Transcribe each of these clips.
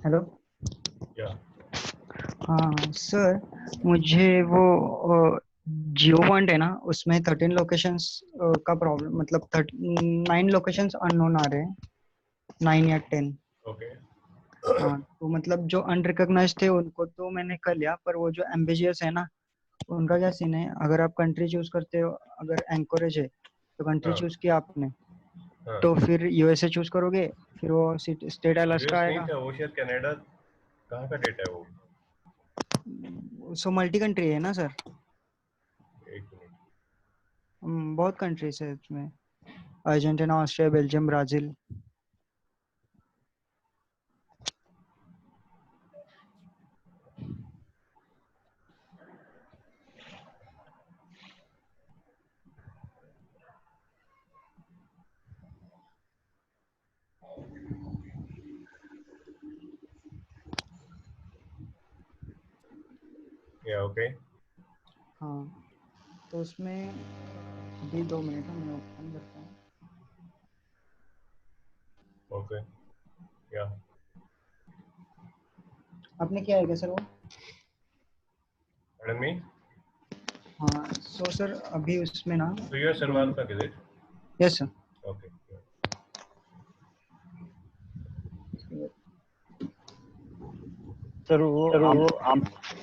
Hello. या हाँ sir, मुझे वो जियो पॉइंट है ना, उसमें 13 लोकेशंस का प्रॉब्लम, मतलब 9 लोकेशंस अननोन आ रहे हैं, 9 या 10। ओके हाँ, तो मतलब जो अनरिकॉग्नाइज्ड थे उनको तो मैंने कर लिया, पर वो जो एम्बिजियस है ना, उनका क्या सीन है? अगर आप कंट्री चूज करते हो, अगर एंकोरेज है तो कंट्री हाँ चूज किया आपने, हाँ तो फिर यूएसए चूज करोगे, फिर वो स्टेट अलास्का यूएस नहीं आएगा। था वो, शायद कनाडा। कहाँ का डेटा है वो? सो मल्टी कंट्री है ना सर। एक मिनट। बहुत कंट्रीज है इसमें, अर्जेंटीना, ऑस्ट्रिया, बेल्जियम, ब्राजील। या ओके। हाँ, तो उसमें अभी 2 मिनट है, मैं ओपन करता हूँ। ओके या आपने किया है क्या सर वो? मैडम मी। हाँ, सो सर अभी उसमें ना तो यू आर 2 सर्वात्मक minute. Is it? Yes sir. Okay sir वो सर आप वो आप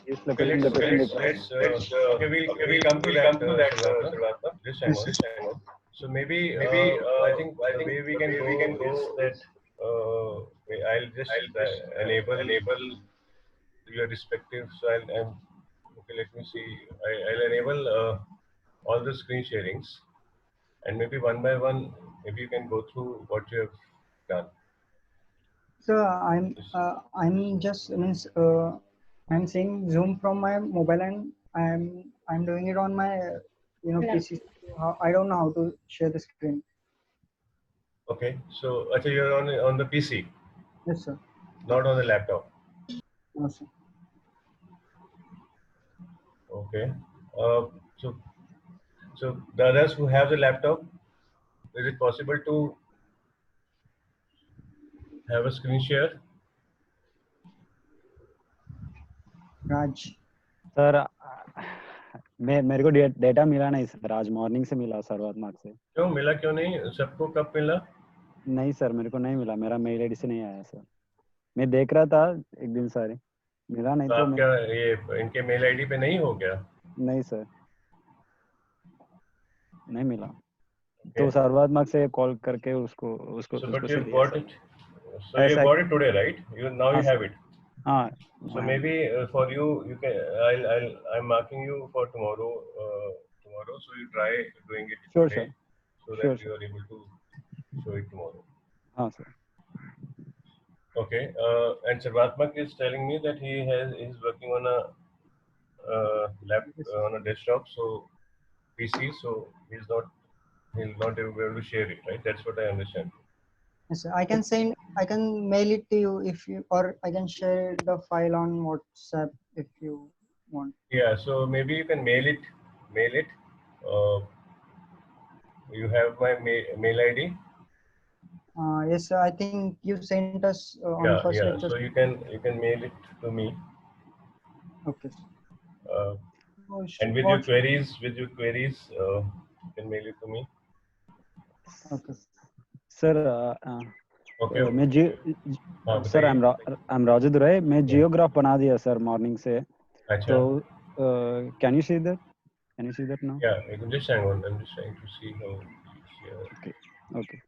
इस okay लोकेशन let's दिखा let's रहे let's हैं। okay we'll come to we'll that come to that, Sarvatma. Siddhartha. Just hang on. Just hang on. So maybe Maybe I think I the think way we the can way go we can go is that is uh, I'll just I'll just enable enable. your respective. So okay. Let me see. I'll enable all the screen sharings, and maybe one by one, maybe you can go through what you have done. So Just, I'm just means I'm saying Zoom from my mobile, and I'm doing it on my PC. I don't know how to share the screen. okay. So actually, you're on the PC, Yes sir. not on the laptop. No sir. Okay. Uh, so so the others who have the laptop, is it possible to have a screen share? Raj. Sir मैं मेरे को data मिला नहीं sir, आज morning से मिला सर्वात्मक से। क्यों मिला, क्यों नहीं? सबको कब मिला? नहीं सर, मेरे को नहीं मिला, मेरा मेल आईडी से नहीं आया सर। मैं देख रहा था एक दिन सारे, मिला नहीं तो तो आप मैं। क्या ये इनके मेल आईडी पे नहीं हो गया? नहीं सर, नहीं मिला। तो Okay. सर्वात्मक से कॉल करके उसको उसको So उसको but से you दिया got sir. it. So you ऐसा got it today, right? You now हाँ you have सर। it. हाँ So हाँ। maybe for you, you can. I'm marking you for tomorrow. Tomorrow, so you try doing it sure today, sir. so that sure you sir. are able to show it tomorrow. हाँ sir. Okay. And Sarvatmak is telling me that he's working on a Yes sir. on a desktop, so PC, so he'll not be able to share it, right? That's what I understand. Yes sir. I can mail it to you if you, or I can share the file on WhatsApp if you want. Yeah. So maybe you can mail it. Mail it. Uh, you have my mail ID. Yes sir. I think you sent us on Yeah, first yeah. lecture. So you can mail it to me, Okay. uh, Oh, and what? with your queries, you can mail it to me. Okay. Sir Okay. मैं जी हाँ sir बताइए। I am Raju दुराई, मैं Yeah. जियोग्राफ बना दिया sir morning से। अच्छा. तो can you see that, can you see that now? Yeah. You can just hang on. I'm just trying to see how. Yeah. Okay okay.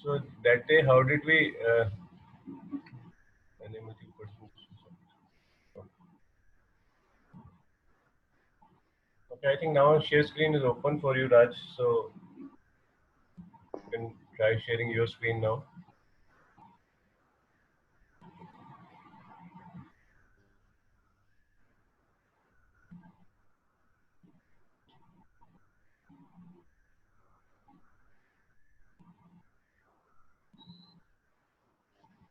So that day, how did we? Animative persons. Okay, I think now share screen is open for you, Raj. So you can try sharing your screen now.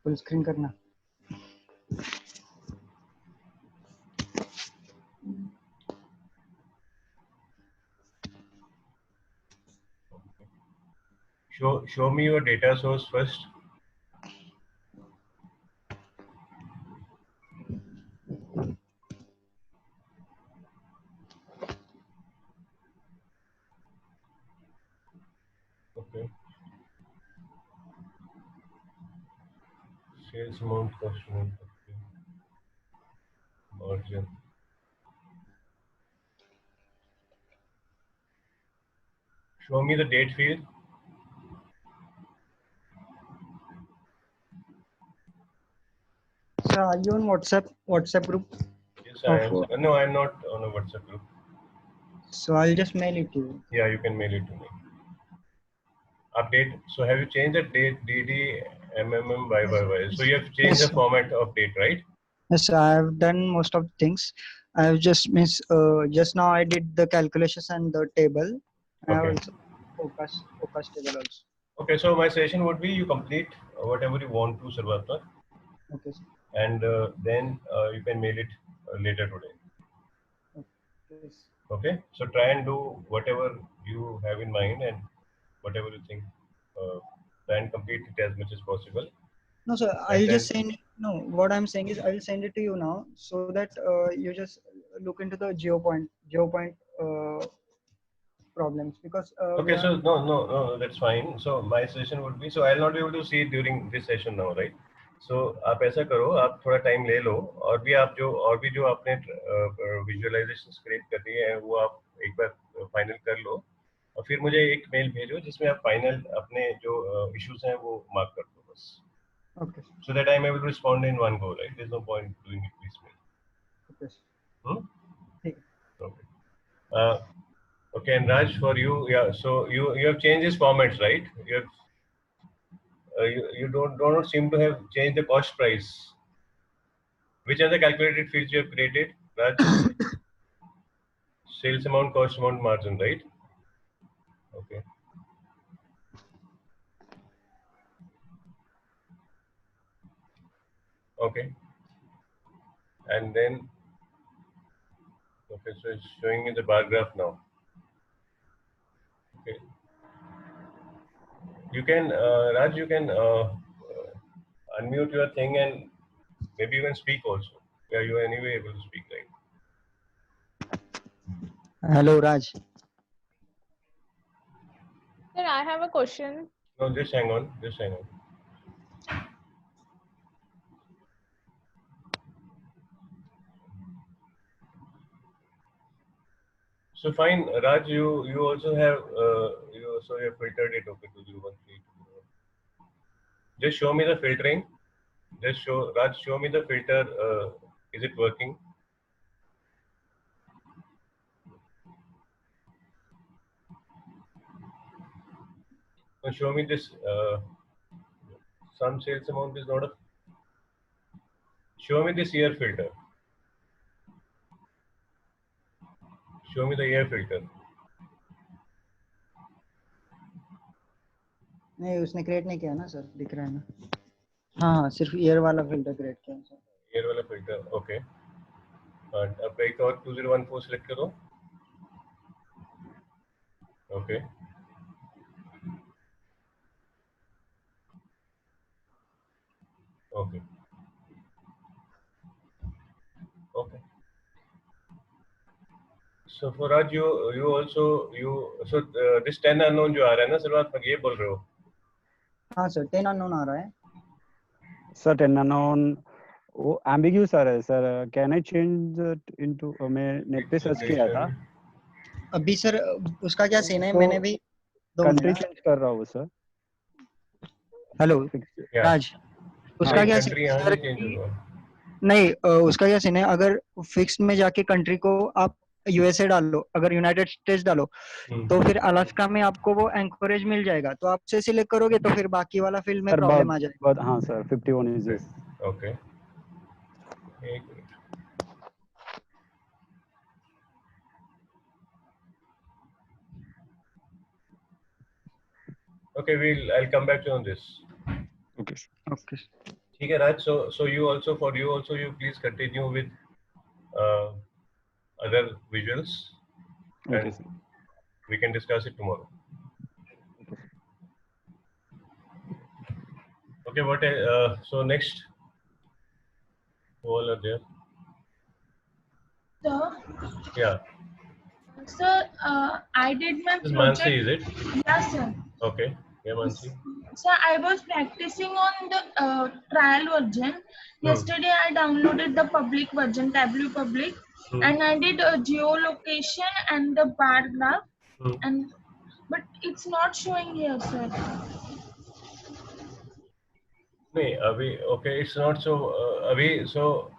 Full screen करना. Show me your data source first. Okay. Sales amount, cost amount, okay. Margin. Show me the date field. So are you on WhatsApp group? Yes, I am. Of, No, I am not on a WhatsApp group. so I'll just mail it to you. Yeah, you can mail it to me. Update. So have you changed the date DD MMM So you have changed Yes. the format of date, right? Yes, I have done most of the things. I have just now I did the calculations and the table. I have Okay. also focus table also. Okay, so my suggestion would be you complete whatever you want to, Sarvata, Okay, sir. and then you can mail it later today. Yes. Okay, so try and do whatever you have in mind and whatever you think. Try and complete it as much as possible. No, sir. And I'll then, just send. No, what I'm saying is I'll send it to you now so that you just look into the GeoPoint problems because we okay, are. so no, that's fine. So my suggestion would be, so I'll not be able to see it during this session now, right? So आप ऐसा करो, आप थोड़ा time ले लो और भी जो आपने विजुअलाइजेशन क्रिएट कर दिए हैं वो आप एक बार फाइनल कर लो और फिर मुझे एक मेल भेजो जिसमें आप फाइनल अपने जो इश्यूज हैं वो मार्क कर दो बस. Okay. So that I'm able to respond in one go, right? There's no point doing it piecemeal. Okay. Hmm? ठीक. Okay. Okay, and Raj, for you, yeah. So you have changed these formats, right? You don't seem to have changed the cost price. Which are the calculated fields you have created, Raj? Sales amount, cost amount, margin, right? Okay. Okay. And then, okay, so it's showing in the bar graph now. Okay. You can, Raj, you can unmute your thing and maybe you can speak also. Yeah, you are anyway able to speak, right? Hello, Raj. Sir, I have a question. No, just hang on. Just hang on. So fine, Raj, you also have you have filtered it, okay, to 013. Just show me the filtering. Just show Raj, show me the filter. Is it working? So show me this. Some sales amount is not a. Show me this year filter. Show me the year filter. नहीं उसने create नहीं किया ना sir दिख रहा है ना. हाँ सिर्फ ईयर वाला फिल्टर क्रिएट किया सर. Year वाला filter, okay. अब एक और 2014 select करो. Okay. Okay. Okay. So for Raj, you also so this 10 unknown जो आ रहा है ना सर्वात्मक ये बोल रहे हो? हाँ सर 10 अननोन आ रहा है. सर 10 अननोन वो एम्बिग्यूस आ रहा है sir. Can I change into मैं नेट पे सर्च किया था अभी सर उसका क्या सीन है. तो मैंने भी कंट्री चेंज कर रहा हूँ सर. Hello Yeah. राज उसका क्या country यहाँ से change होगा. नहीं उसका क्या सीन है. अगर फिक्स में जाके कंट्री को आप यूएसए डालो, अगर यूनाइटेड स्टेट्स डालो तो फिर अलास्का में आपको वो एंकोरेज मिल जाएगा, तो आप से सिलेक्ट करोगे तो फिर बाकी वाला फील्ड में सर प्रॉब्लम आ जाएगा। but हाँ सर 51 is yes. ओके, एक minute. Okay, I'll come back to you on this. Okay. Okay ठीक है राज, so you also you please continue with other visuals Okay, and sir. we can discuss it tomorrow. Okay, so next, who all are there? Sir, Yeah, sir, I did my this is Mansi, project. is it? Yes, sir. Okay, yeah, Mansi. Sir, I was practicing on the trial version. Yesterday, I downloaded the public version, Tableau public, and I did a geolocation and the bar graph, and but it's not showing here, sir. नहीं अभी, okay, it's not so अभी, so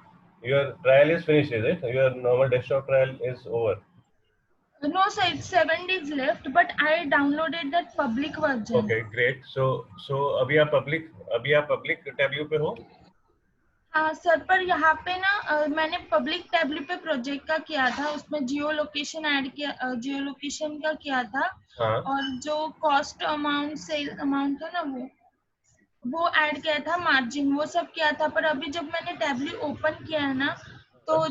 your trial is finished, is it? Your normal desktop trial is over. No, sir, it's 7 days left, but I downloaded that public version. Okay, great. So अभी आप public tableau पे हो? हाँ sir, पर यहाँ पे ना मैंने पब्लिक टैबलेट पे प्रोजेक्ट का किया था, उसमें जियो लोकेशन ऐड किया, जियो लोकेशन का किया था। हाँ. और जो कॉस्ट अमाउंट, सेल अमाउंट था ना, वो ऐड किया था, मार्जिन वो सब किया था। पर अभी जब मैंने टैबलेट ओपन किया है ना, तो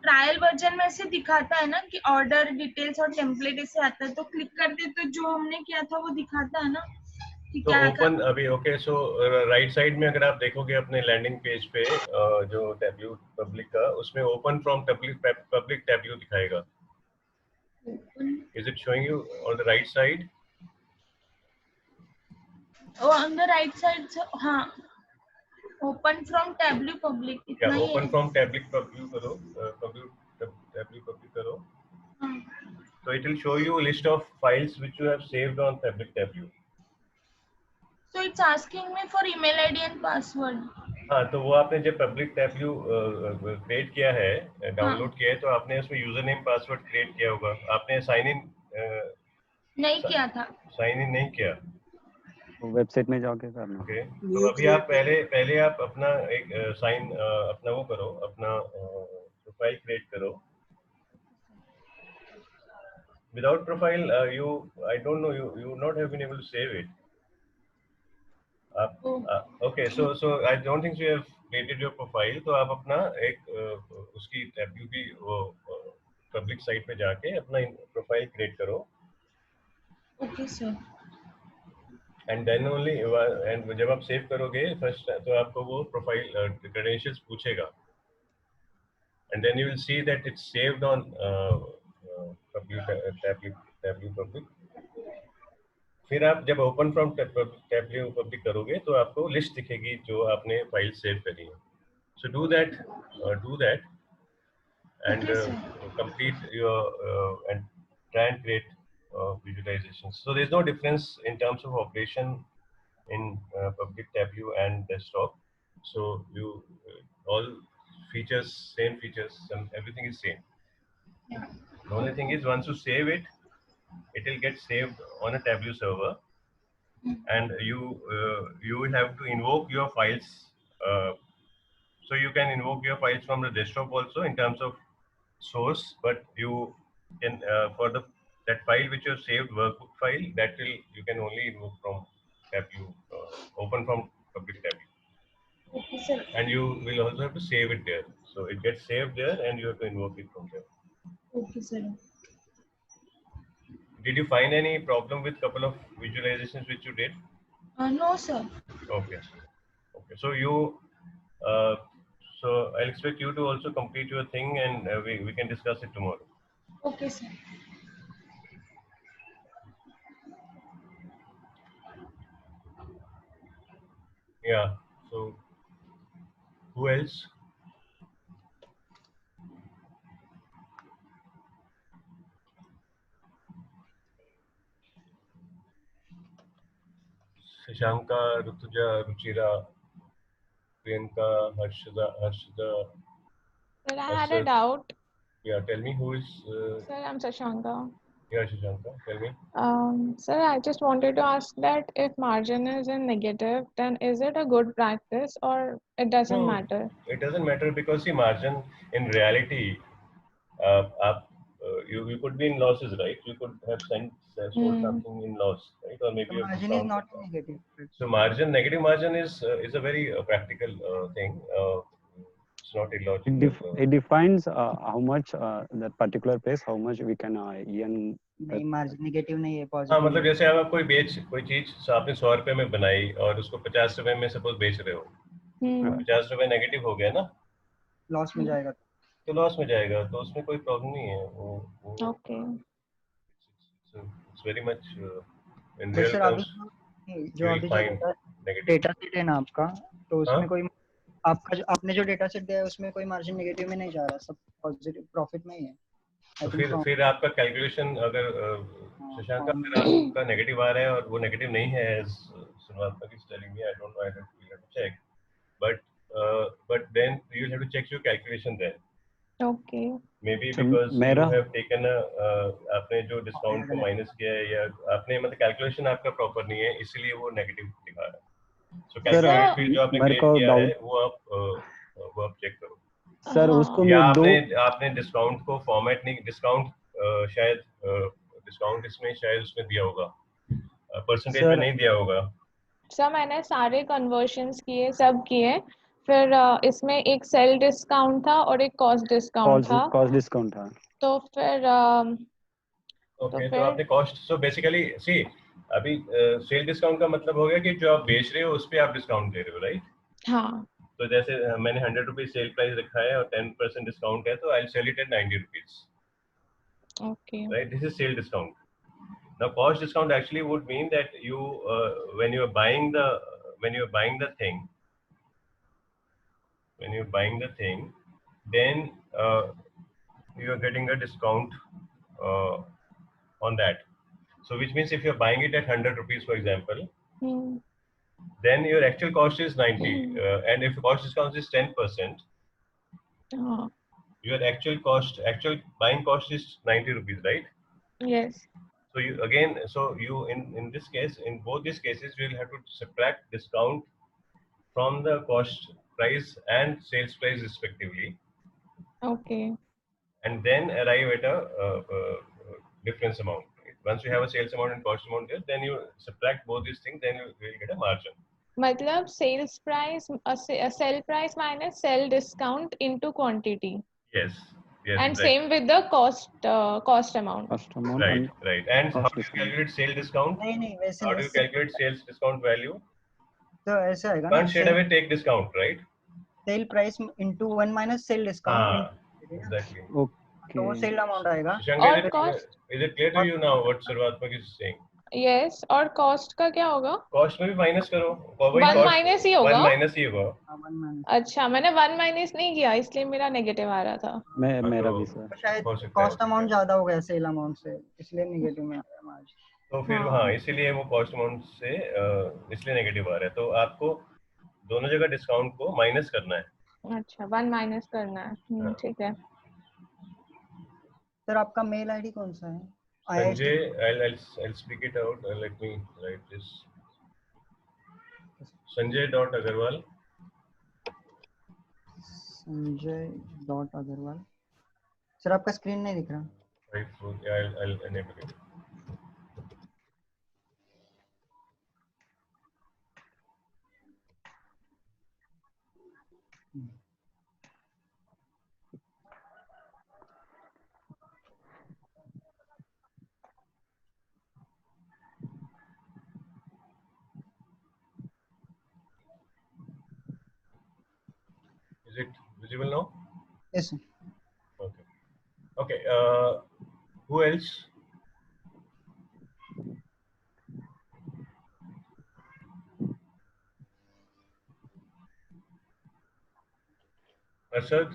ट्रायल वर्जन में ऐसे दिखाता है ना कि ऑर्डर डिटेल्स और टेम्पलेट ऐसे आता है, तो क्लिक करते तो जो हमने किया था वो दिखाता है ना कि तो क्या ओपन अभी, ओके, सो राइट साइड में अगर आप देखोगे अपने लैंडिंग पेज पे जो टैब्ल्यू पब्लिक का, उसमें ओपन फ्रॉम पब्लिक टैब्ल्यू दिखाएगा। Is it showing you on the right side? On the right side, हाँ, ओपन फ्रॉम टैबल्यू पब्लिक, इतना ही है। ओपन फ्रॉम टैब्ल्यू पब्लिक करो, टैब्ल्यू पब्लिक करो, तो it will show you list of files which you have saved on public Tableau. So it's asking me for email ID and password. हाँ, तो वो आपने जब पब्लिक टैब्ल्यू क्रिएट किया है, डाउनलोड किया है, तो आपने उसमें यूजर नेम पासवर्ड क्रिएट किया होगा। आपने साइन इन नहीं किया था। साइन इन नहीं किया, वेबसाइट में जाके करना। ओके, तो अभी आप पहले आप अपना एक अपना वो करो, अपना प्रोफाइल क्रिएट करो। Without profile I don't know, you not have been able to save it. Okay, so I don't think you have created your profile, तो आप अपना एक उसकी टैब्ल्यू की वो पब्लिक साइट पे जाके अपना प्रोफाइल क्रिएट करो। Okay sir. And then only, and जब आप सेव करोगे फर्स्ट, तो आपको वो प्रोफाइल क्रेडेंशियल्स पूछेगा, and then you will see that it's saved on Tableau public. फिर आप जब ओपन फ्रॉम टैब्ल्यू पब्लिक करोगे तो आपको लिस्ट दिखेगी जो आपने फाइल सेव करी है। So do that and complete your and try and create visualizations. So there's no difference in terms of operation in public tableau and desktop. So you all features, same features, everything is same. The only thing is, once you save it, it will get saved on a Tableau server, and you will have to invoke your files. So you can invoke your files from the desktop also in terms of source, but you can for that file which you have saved, workbook file, that will you can only invoke from Tableau, open from public Tableau. Okay, sir. And you will also have to save it there. So it gets saved there, and you have to invoke it from there. Okay, sir. Did you find any problem with couple of visualizations which you did? No, sir. Okay. Okay. So so I'll expect you to also complete your thing, and we can discuss it tomorrow. Okay, sir. Yeah. So who else? Shashanka, Rutuja, Ruchira, Priyanka, Harshada. Sir, I had a doubt. Yeah, tell me who is. Sir, I'm Sashanka. Yeah, Shashanka, tell me. Sir, I just wanted to ask that if margin is in negative, then is it a good practice or it doesn't No, matter? it doesn't matter because the margin in reality, you could be in losses, right? You could have sold Hmm. something in loss, right? Or maybe The you have margin is discounted. not negative. So negative margin is a very practical thing. It's not illogical. It defines how much that particular place, how much we can earn. नहीं, margin negative नहीं है, हाँ, positive मतलब है। जैसे आप कोई चीज आपने 100 रुपए में बनाई और उसको 50 रुपए में सपोज बेच रहे हो, Hmm. 50 रुपए नेगेटिव हो गया ना, लॉस में जाएगा। तो लॉस में जाएगा, तो उसमें कोई प्रॉब्लम नहीं है। वो Okay. it's very much in but real sir अभी terms जो you will अभी जो find negative. डेटा सेट है ना आपका, तो उसमें हाँ? कोई आपका जो आपने जो डेटा सेट दिया है उसमें कोई मार्जिन नेगेटिव में नहीं जा रहा, सब पॉजिटिव प्रॉफिट में ही है। तो फिर आपका कैलकुलेशन अगर शशांक का अगर आपका नेगेटिव आ रहा है और वो नेगेटिव नहीं है, as Srinivas is telling me, I don't know, I will have to check, but then you will have to check your calculation then. Okay. Maybe So because you मेरा have taken आपने जो discount को minus किया है, या आपने मतलब calculation आपका प्रॉपर नहीं है, इसलिए वो नेगेटिव दिखा रहा है। सो कैलकुलेट फिर जो आपने मेरे क्रिएट को किया है डाउट वो आप चेक करो। सर हाँ. उसको या मैं आपने डिस्काउंट को फॉर्मेट नहीं, शायद डिस्काउंट इसमें शायद उसमें दिया होगा, परसेंटेज में सर नहीं दिया होगा। सर मैंने सारे कन्वर्शंस किए, सब किए, फिर इसमें एक सेल डिस्काउंट था और एक कॉस्ट डिस्काउंट था, कॉस्ट डिस्काउंट था। तो फिर ओके, तो आपने कॉस्ट, सो बेसिकली सी अभी सेल डिस्काउंट का मतलब हो गया कि जो आप बेच रहे हो उस पे आप डिस्काउंट दे रहे हो, राइट? हाँ. तो जैसे मैंने 100 रुपीज सेल प्राइस रखा है और 10% डिस्काउंट है, तो I sell it at 90 rupees, Okay. Right? This is sale discount. Now cost discount actually would mean that you when you're buying the thing, then you're getting a discount uh, on that. So which means if you're buying it at 100 rupees, for example, Hmm. then your actual cost is 90, and if cost discount is 10%, हाँ. your actual buying cost is 90 rupees, right? Yes. So you in this case, in both these cases, you will have to subtract discount from the cost price and sales price respectively, Okay. and then arrive at a difference amount. Once you have a sales amount and cost amount there, then you subtract both these things, then you will get a margin. मतलब sales price, sale price minus sale discount into quantity, Yes, and right. same with the cost amount. Cost amount Right, and right. And how cost do you discount. calculate sale discount? नहीं वैसे How नहीं, do you calculate sales discount value? तो ऐसे आएगा ना, Can't straight away take discount, right? Sale price into 1 minus sale discount, Exactly. तो वो cell amount आएगा। Shashank, और cost, is it clear to you now what Sarvatmak is saying? yes, और cost का क्या होगा? कॉस्ट में भी माइनस करो, One minus ही होगा? वन माइनस ही होगा। वन माइनस, अच्छा, मैंने 1 माइनस नहीं किया, इसलिए मेरा नेगेटिव आ रहा था। मेरा भी सर। तो शायद हो सकता है, कॉस्ट अमाउंट ज्यादा हो गया सेल अमाउंट से, इसलिए नेगेटिव में आ रहा है मार्जिन। तो फिर हाँ, इसीलिए वो कॉस्ट अमाउंट से इसलिए नेगेटिव आ रहा है। तो आपको दोनों जगह डिस्काउंट को माइनस करना है। अच्छा, 1 माइनस करना है, ठीक है। सर आपका मेल आईडी कौन सा है? Sanjay, I'll speak it out. Let me write this. Sanjay.Agarwal. Sanjay.Agarwal. Sir आपका स्क्रीन नहीं दिख रहा। Right, so yeah, I'll enable it. Is it visible now? Yes sir. Okay. Okay. Who else? Asad,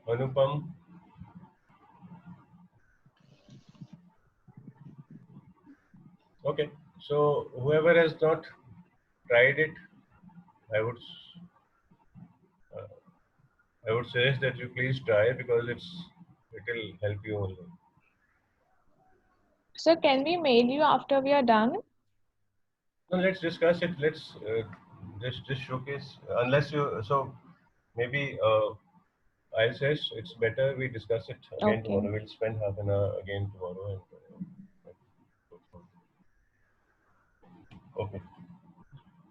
Anupam. Okay. So whoever has not tried it, I would I would suggest that you please try because it will help you only. So can we mail you after we are done? No, let's discuss it. Let's just showcase. Unless you maybe I'll say it's better we discuss it again Okay. tomorrow. We'll spend half an hour again tomorrow. And, okay.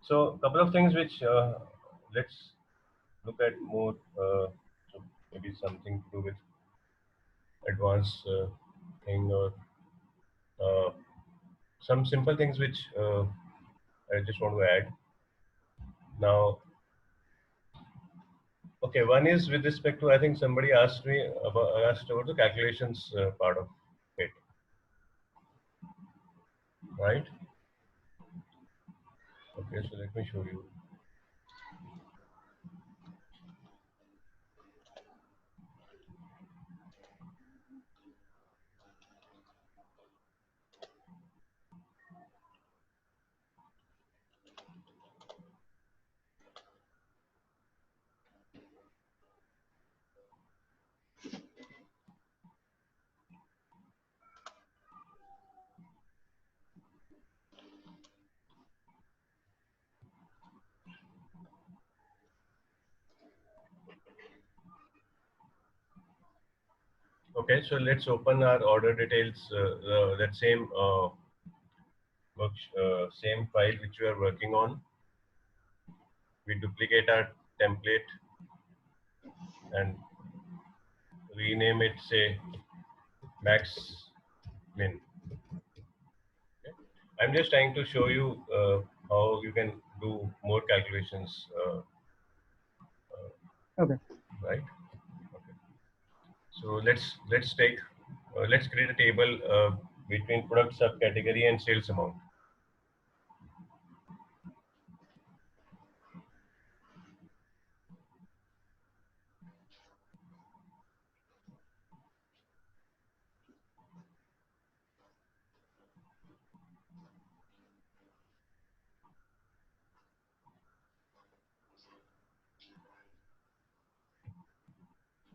So couple of things which let's look at more. So maybe something to do with advanced thing or some simple things which I just want to add. Now, okay, one is with respect to, I think somebody asked about the calculations part of it, right? Okay, so let me show you. Okay, so let's open our order details, that same same file which we are working on. We duplicate our template and rename it, say, max min. Okay. I'm just trying to show you how you can do more calculations, Okay. right? Okay. So let's take let's create a table between product subcategory and sales amount.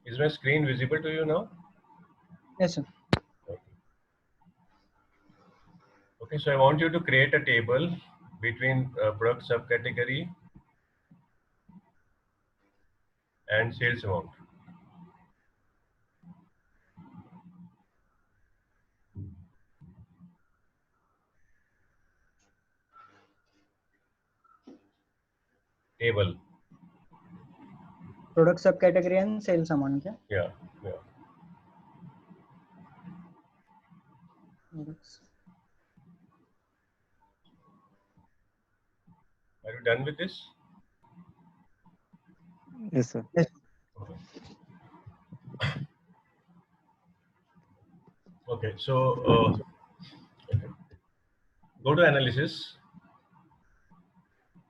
Is my screen visible to you now? Yes, sir. Okay. Okay, so I want you to create a table between product subcategory and sales amount. Table. Product subcategory and sales amount. Yeah. Yeah, yeah. Products. Are you done with this? Yes, sir. Yes. Okay, so go to analysis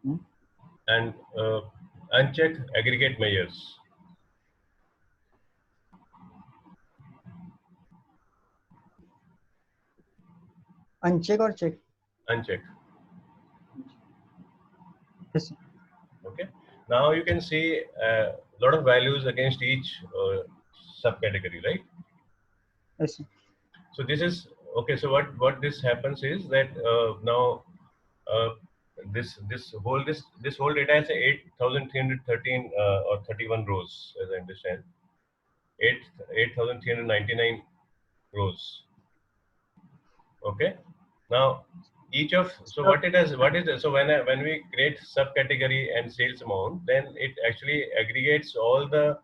Hmm. and uncheck aggregate measures. Uncheck or check? Uncheck. Yes, sir. Okay. Now you can see a lot of values against each subcategory, right? Yes, sir. So this is okay. So what this happens is that now uh, this whole data has 8,313 or 31 rows, as I understand. 8,399 rows. Okay. Now each of what it has so when we create subcategory and sales amount, then it actually aggregates all the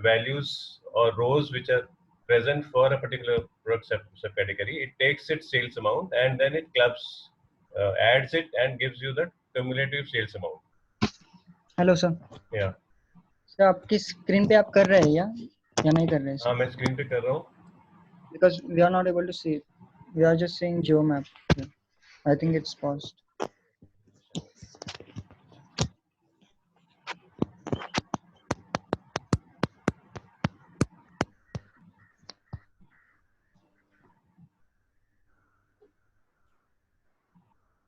values or rows which are present for a particular product subcategory. It takes its sales amount and then it clubs, adds it and gives you the cumulative sales amount. Hello sir. Yeah. Sir आपकी screen पे आप कर रहे हैं या नहीं कर रहे हैं हाँ सर? मैं स्क्रीन पे कर रहा हूँ. Because we are not able to see it. We are just seeing GeoMap. I think it's paused.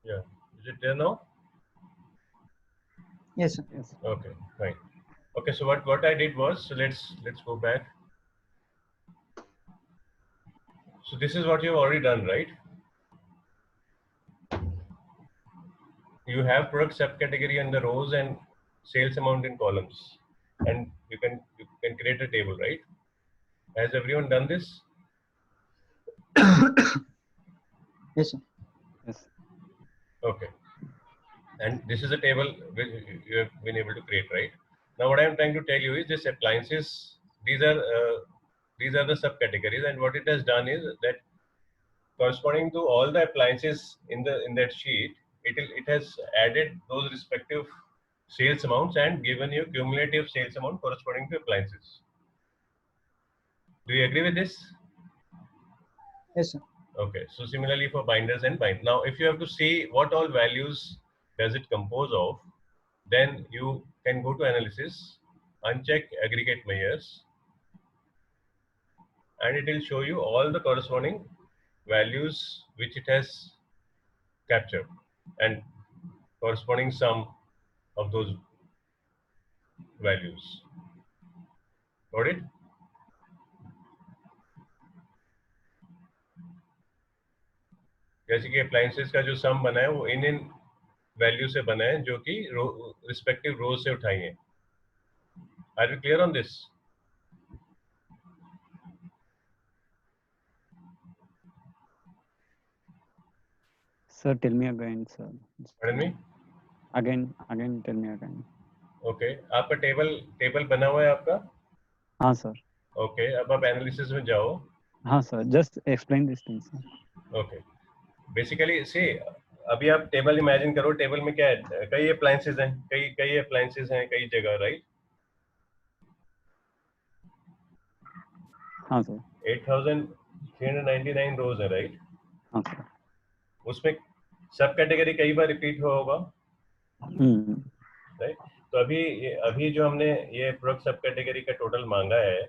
Yeah. Is it there now? Yes, sir. Yes. Okay, fine. Okay, so what I did was, so let's go back. So this is what you've already done, right? You have product subcategory in the rows and sales amount in columns, and you can create a table, right? Has everyone done this? Yes, sir. Yes. Okay. And this is a table which you have been able to create, right? Now, what I am trying to tell you is this appliances. These are the subcategories, and what it has done is that corresponding to all the appliances in that sheet, it has added those respective sales amounts and given you cumulative sales amount corresponding to appliances. Do you agree with this? Yes, sir. Okay, so similarly for binders and bind. Now, if you have to see what all values does it compose of, then you can go to analysis, uncheck aggregate measures, and it will show you all the corresponding values which it has captured and corresponding sum of those values. Got it? जैसे कि appliances का जो sum बना है वो इन value से बना है जो कि रिस्पेक्टिव रो से उठाई है. Are you clear on this? Sir, tell me again, sir. Pardon me? Again, tell me again. Okay. आपका टेबल बना हुआ है आपका? हाँ sir. Okay. अब आप एनालिसिस में जाओ. हाँ sir. Just explain this thing, sir. Okay. Basically, see, अभी आप टेबल इमेजिन करो. टेबल में क्या है? कई अप्लायंसेस हैं, कई अप्लायंसेस हैं कई जगह, राइट? हाँ sir. 8,399 रोज है, राइट? हाँ sir. उसमें सब कैटेगरी कई बार रिपीट हुआ होगा, राइट? तो अभी जो हमने ये प्रोडक्ट सब कैटेगरी का टोटल मांगा है,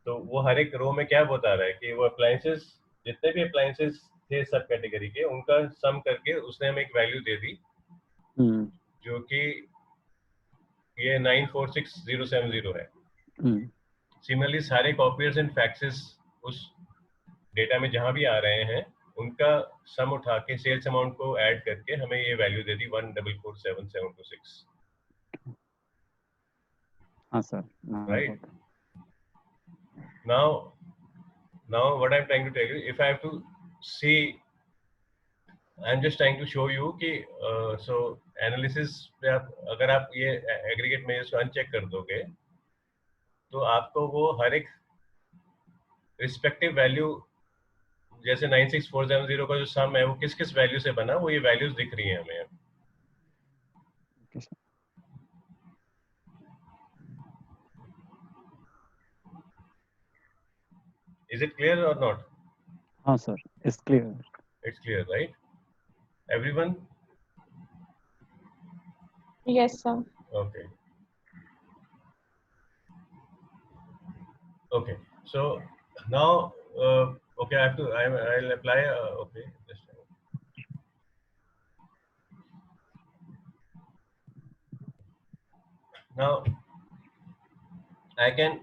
तो वो हर एक रो में क्या बता रहा है कि वो अप्लायंसेस, जितने भी अप्लायंसेस थे सब कैटेगरी के, उनका सम करके उसने हमें एक वैल्यू दे दी जो कि ये 946070 है. सिमिलरली सारे कॉपीज एंड फैक्सेस उस डेटा में जहां भी आ रहे हैं उनका सम उठा के सेल्स अमाउंट को ऐड करके हमें ये वैल्यू दे दी 1447726. हाँ sir. Right. Now what I'm trying to tell you, if I have to see, I'm just trying to show you कि so analysis पे अगर आप ये aggregate measures को अनचेक कर दोगे तो आपको वो हर एक रिस्पेक्टिव वैल्यू, जैसे 96470 का जो सम है वो किस किस वैल्यू से बना, वो ये वैल्यूज दिख रही हैं हमें. Is it clear or not? हाँ sir, it's clear. It's clear, right? Everyone? Yes, sir. Okay. Okay. So now, okay, I'll apply. Okay. Just a minute. Now I can.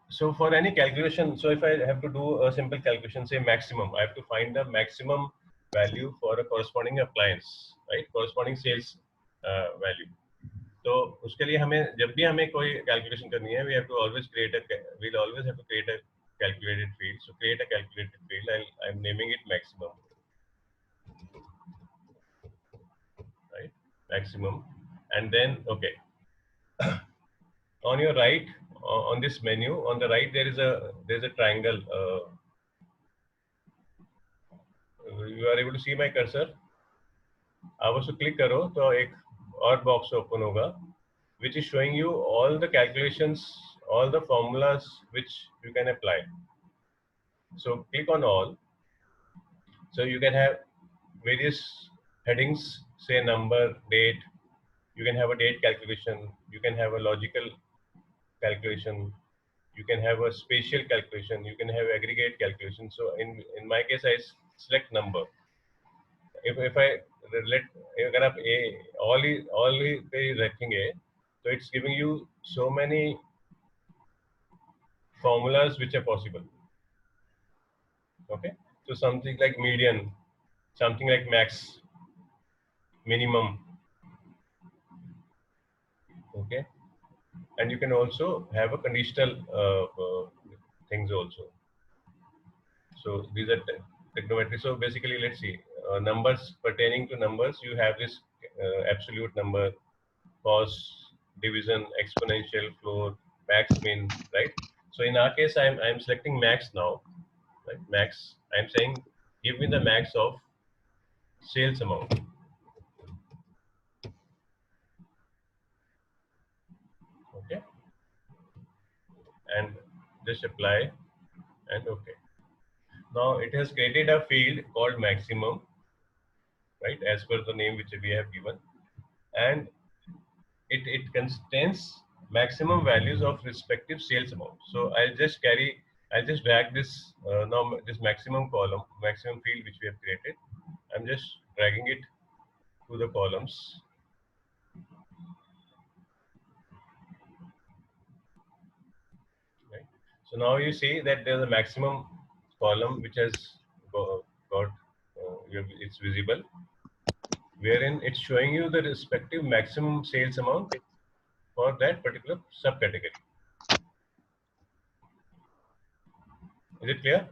So for any calculation, so if I have to do a simple calculation, say maximum, I have to find the maximum value for a corresponding appliance, right? Corresponding sales value. तो उसके लिए हमें जब भी हमें कोई calculation करनी है, we'll always have to create a calculated field. So create a calculated field. I'm naming it maximum, right? Maximum, and then okay. On your right, on this menu, on the right there's a triangle. You are able to see my cursor? आप उसको click करो तो एक और box open होगा which is showing you all the calculations, all the formulas which you can apply. So click on all. So you can have various headings, say number, date. You can have a date calculation. You can have a logical calculation. You can have a spatial calculation. You can have aggregate calculation. So in my case, I select number. If I let, अगर आप all ही पे रखेंगे, so it's giving you so many formulas which are possible. Okay, so something like median, something like max, minimum. Okay, and you can also have a conditional things also. So these are trigonometry. So basically, let's see, numbers pertaining to numbers. You have this absolute number, cos, division, exponential, floor, max, min, right? So in our case, I'm selecting max now, right? Max. I'm saying, give me the max of sales amount. Okay, and just apply and okay. Now it has created a field called maximum, right? As per the name which we have given, and it contains maximum values of respective sales amount. So I'll just drag this now this maximum column, maximum field which we have created. I'm just dragging it to the columns. Right. So now you see that there's a maximum column which has got it's visible, wherein it's showing you the respective maximum sales amount for that particular subcategory. Is it clear?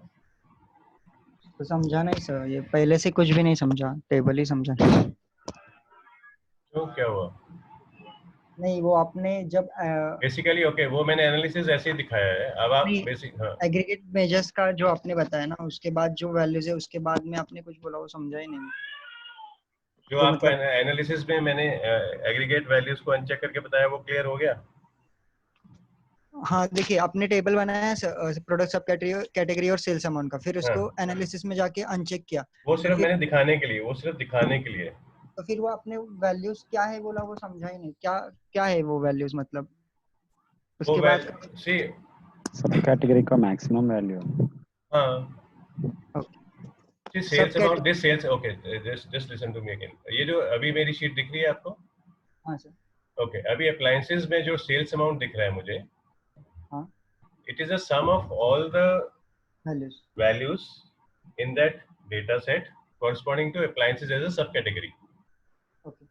तो समझा नहीं sir, ये पहले से कुछ भी नहीं समझा, टेबल ही समझा। क्यों, क्या हुआ? नहीं, वो आपने जब बेसिकली ओके, वो मैंने एनालिसिस ऐसे ही दिखाया है। अब आप बेसिक एग्रीगेट मेजर्स का जो आपने बताया ना, उसके बाद जो वैल्यूज है उसके बाद में आपने कुछ बोला वो समझा ही नहीं। जो आपको एनालिसिस में मैंने एग्रीगेट वैल्यूज को अनचेक करके बताया, वो क्लियर हो गया? हाँ देखिए, आपने टेबल बनाया है प्रोडक्ट सब कैटेगरी और सेल्स अमाउंट का, फिर उसको एनालिसिस में जाके अनचेक किया। वो सिर्फ मैंने दिखाने के लिए, वो सिर्फ दिखाने के लिए। तो फिर वो आपने वैल्यूज क्या है बोला, वो समझा ही नहीं। क्या क्या है वो वैल्यूज, मतलब उसके बाद सी सब कैटेगरी का मैक्सिमम वैल्यू। हाँ, sales amount, this sales, okay, just listen to me again. ये जो अभी मेरी शीट दिख रही है आपको? हाँ सर। ओके, अभी अप्लायंसेस में जो सेल्स अमाउंट दिख रहा है मुझे, हाँ, it is a sum of all the values in that data set corresponding to appliances as a subcategory. Okay.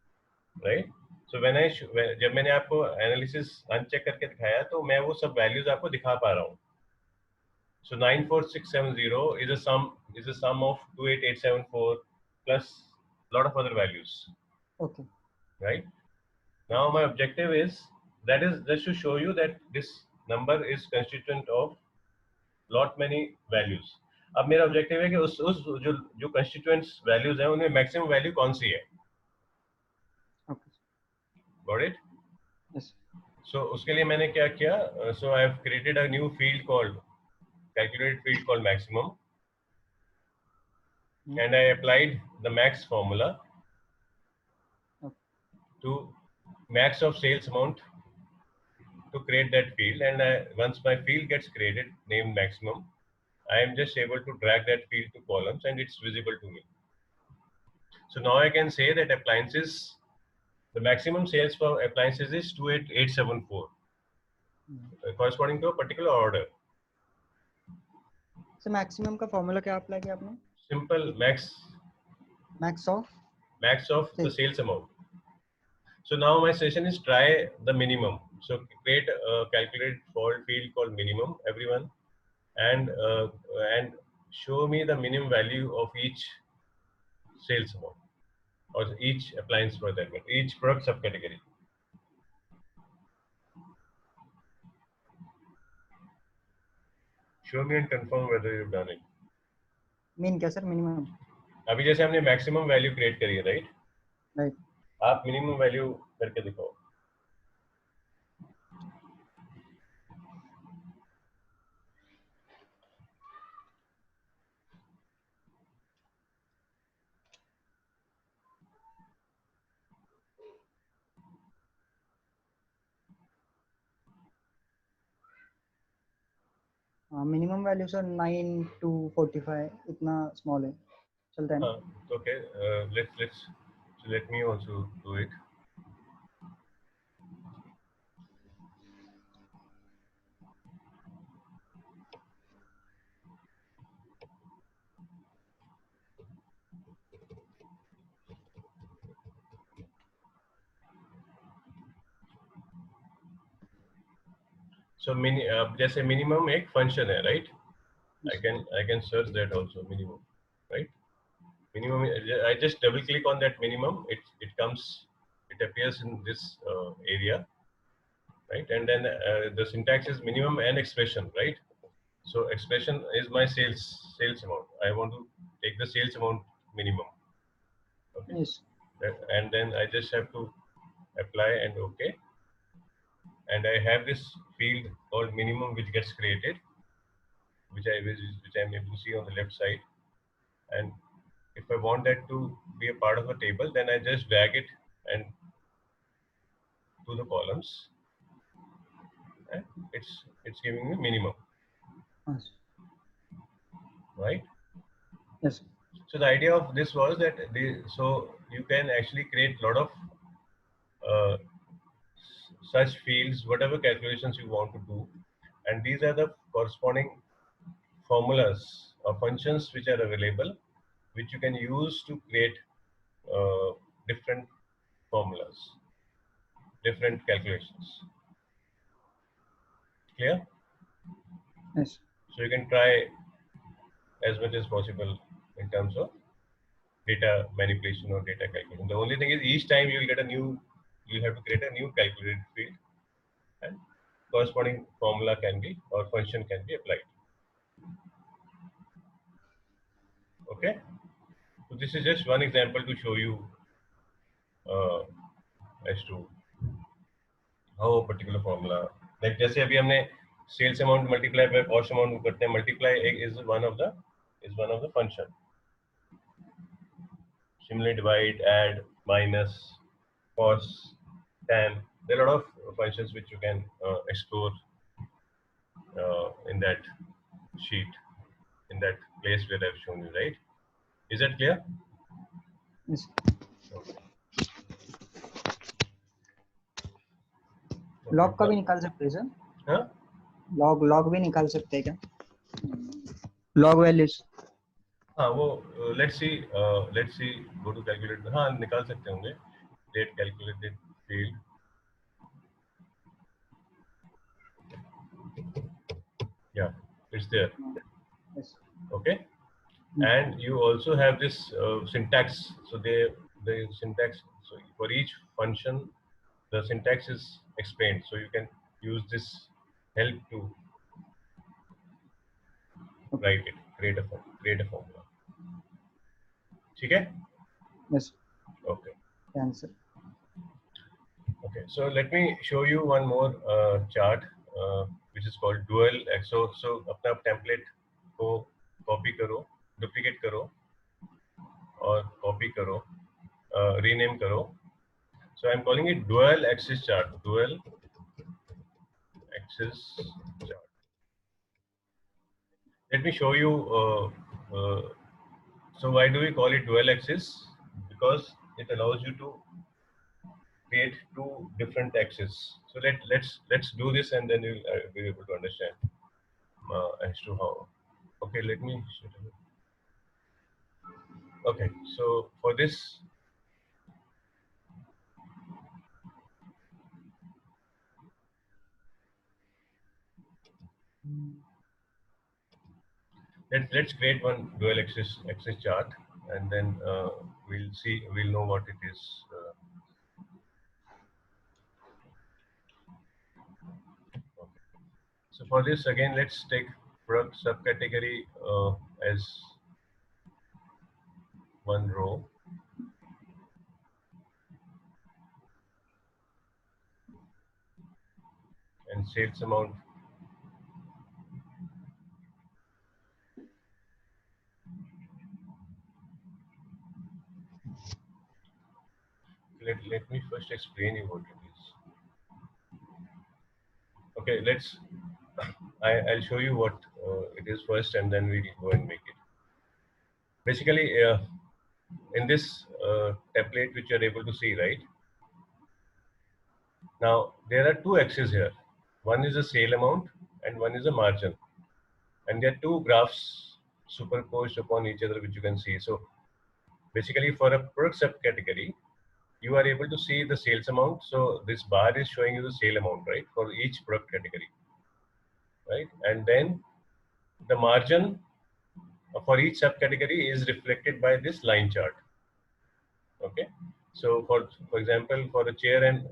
Right? So जब मैंने आपको एनालिसिस अनचेक करके दिखाया, तो मैं वो सब वैल्यूज आपको दिखा पा रहा हूँ। So 94670 is a sum of 28874 plus lot of other values. Okay. Right? Now my objective is just to show you that this number is constituent of lot many values. अब मेरा ऑब्जेक्टिव है कि उस जो constituents values हैं, उनमें maximum value कौन सी है? Okay. Got it? Yes. So उसके लिए मैंने क्या किया? So I have created a new field called calculated field called maximum, and I applied the max formula to max of sales amount to create that field. And once my field gets created named maximum, I am just able to drag that field to columns and it's visible to me. So now I can say that appliances, the maximum sales for appliances is 28874, corresponding to a particular order. So maximum का formula क्या apply किया आपने? Simple, max of the sales amount. So now my session is try the minimum. So create a calculated field called minimum, everyone, and show me the minimum value of each sales amount or each appliance for that matter, each product subcategory. Show me and confirm whether you've done it. Mean क्या sir minimum? अभी जैसे हमने maximum value create करी है, right? Right. आप minimum value करके दिखाओ. Minimum value sir 9 to 45 इतना स्मॉल है, चलता है ना? Okay, let me also do it. So जैसे minimum एक function है, right? I can search that also, minimum, right? Minimum, I just double click on that minimum. It appears in this area, right? And then the syntax is minimum and expression, right? So expression is my sales amount. I want to take the sales amount minimum. Okay. Yes. And then I just have to apply and OK. And I have this field called minimum which gets created, which I'm able to see on the left side. And if I want that to be a part of a table, then I just drag it and to the columns, and it's giving me minimum, Yes. right? Yes. So the idea of this was that so you can actually create a lot of such fields, whatever calculations you want to do, and these are the corresponding formulas or functions which are available, which you can use to create different formulas, different calculations. Clear? Yes. So you can try as much as possible in terms of data manipulation or data calculation. The only thing is each time you'll have to create a new calculated field, and corresponding formula can be or function can be applied. Okay. So this is just one example to show you as to how a particular formula, like जैसे अभी हमने sales amount multiply by cost amount करते हैं, multiply is one of the function. Similarly, divide, add, minus, cos, tan. There are a lot of functions which you can explore in that sheet, in that place where I've shown you, right? Is that clear? Yes. Okay. Log का भी निकाल सकते हैं sir? हाँ? Log भी निकाल सकते हैं क्या? Log values? हाँ, वो let's see go to calculate. हाँ, निकाल सकते होंगे. Date calculated field. Yeah, it's there. Yes. Okay. And you also have this syntax. So the syntax. So for each function, the syntax is explained. So you can use this help to write it, create a formula. Okay. Yes. Okay. Answer. Okay. So let me show you one more chart, which is called dual. So अपना template को copy करो, duplicate करो, और copy करो, rename करो. So I'm calling it dual axis chart. Dual axis chart. Let me show you. So why do we call it dual axis? Because it allows you to create two different axes. So let's do this, and then you'll be able to understand as to how. Okay, let me. Okay, so for this. Let's create one dual axis chart, and then we'll know what it is. Okay. So for this, again, let's take product subcategory as one row. And sales amount. Let me first explain you what it is. Okay, I'll show you what it is first, and then we'll go and make it. Basically, in this template which you're able to see, right? Now, there are two axes here. One is the sale amount and one is the margin. And there are two graphs superposed upon each other, which you can see. So basically, for a product subcategory, you are able to see the sales amount. So this bar is showing you the sale amount, right, for each product category. right? And then the margin for each subcategory is reflected by this line chart. Okay, so for example, for a chair and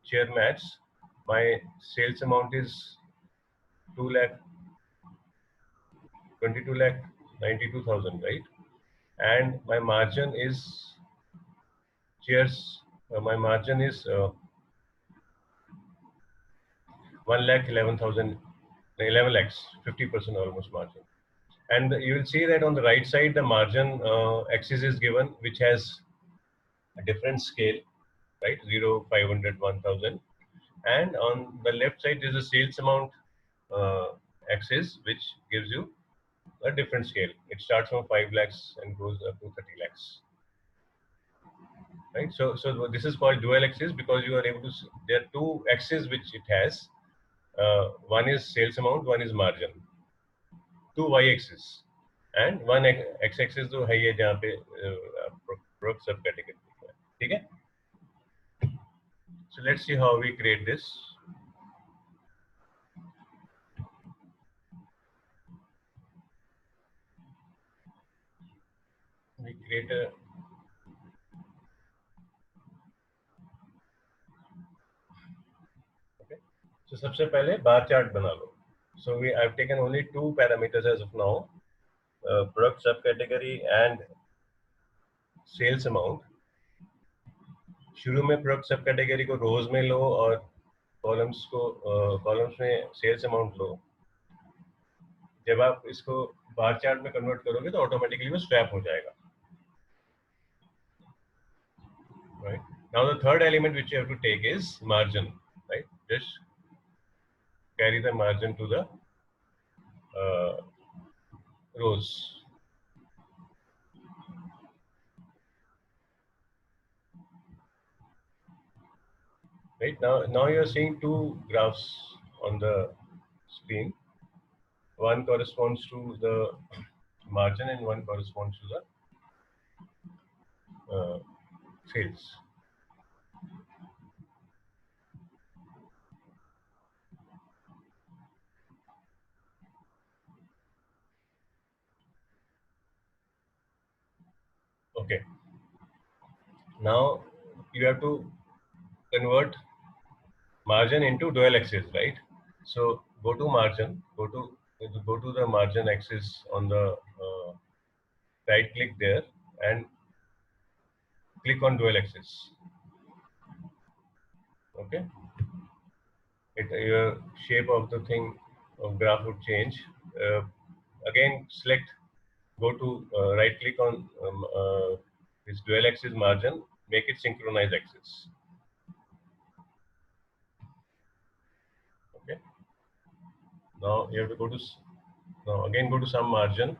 chair mats, my sales amount is 2,92,92,000, right? And my margin is chairs. My margin is 1,11,000, 11 lakhs, 50% almost margin. And you will see that on the right side, the margin axis is given, which has a different scale, right? 0, 500, 1,000. And on the left side is the sales amount axis, which gives you a different scale. It starts from 5 lakhs and goes up to 30 lakhs. Right? So this is called dual axis because you are able to, there are two axes which it has. One is sales amount, one is margin. Two y-axis. And one x-axis जो है ये जहाँ पे product subcategory है, ठीक है? So let's see how we create this. We create a So सबसे पहले बार चार्ट बना लो. So I've taken only two parameters as of now, product subcategory and sales amount. शुरू में product subcategory को rows में लो और columns में sales amount लो. जब आप इसको बार चार्ट में कन्वर्ट करोगे तो ऑटोमेटिकली वो स्वैप हो जाएगा. Right? Now the third element which you have to take is margin. Right? Just carry the margin to the rows. Right? Now you are seeing two graphs on the screen. One corresponds to the margin and one corresponds to the sales. Okay. Now you have to convert margin into dual axis, right? So go to margin, go to the margin axis on the right click there and click on dual axis. Okay. Your shape of the thing of graph would change. Again, select, go to right click on this dual axis margin, make it synchronized axis. Okay. Now you have to go to, now again go to some margin.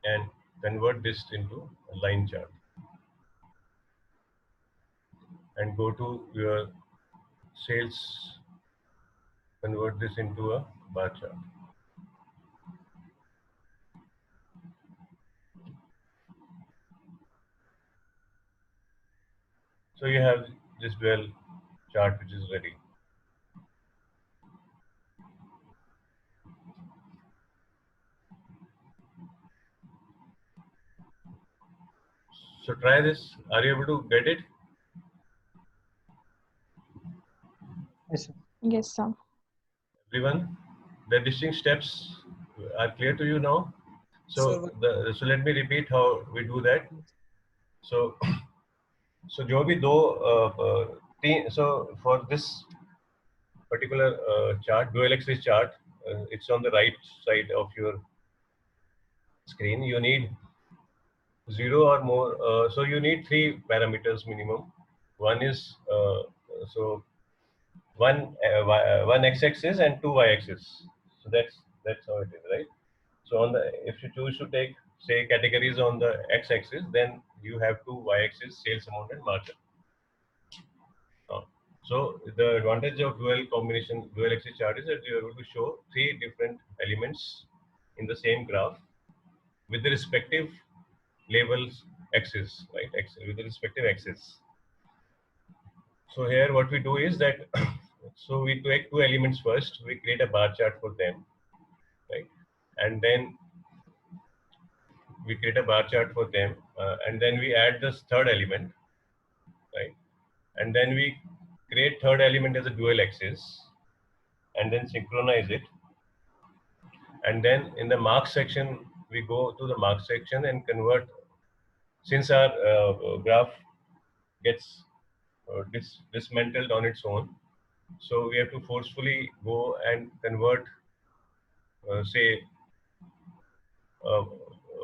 And convert this into a line chart. And go to your sales, convert this into a bar chart. So you have this dual chart which is ready. So try this. Are you able to get it? Yes, sir. Yes, sir. Everyone, the distinct steps are clear to you now. So so let me repeat how we do that. So जो भी दो so for this particular chart, dual axis chart, it's on the right side of your screen. You need 0 or more. So you need 3 parameters minimum. One is so one x-axis and 2 y-axis. So that's how it is, right? So on the, if you choose to take say categories on the x-axis, then you have 2 y-axis, sales amount and margin. So the advantage of dual axis chart is that you are able to show 3 different elements in the same graph with the respective labels axis, right? With the respective axis. So here what we do is that, so we take two elements first, we create a bar chart for them, right? And then we create a bar chart for them, and then we add this third element, right? And then we create third element as a dual axis, and then synchronize it. And then in the mark section, we go to the mark section and convert, since our graph gets dismantled on its own, so we have to forcefully go and convert, say, uh,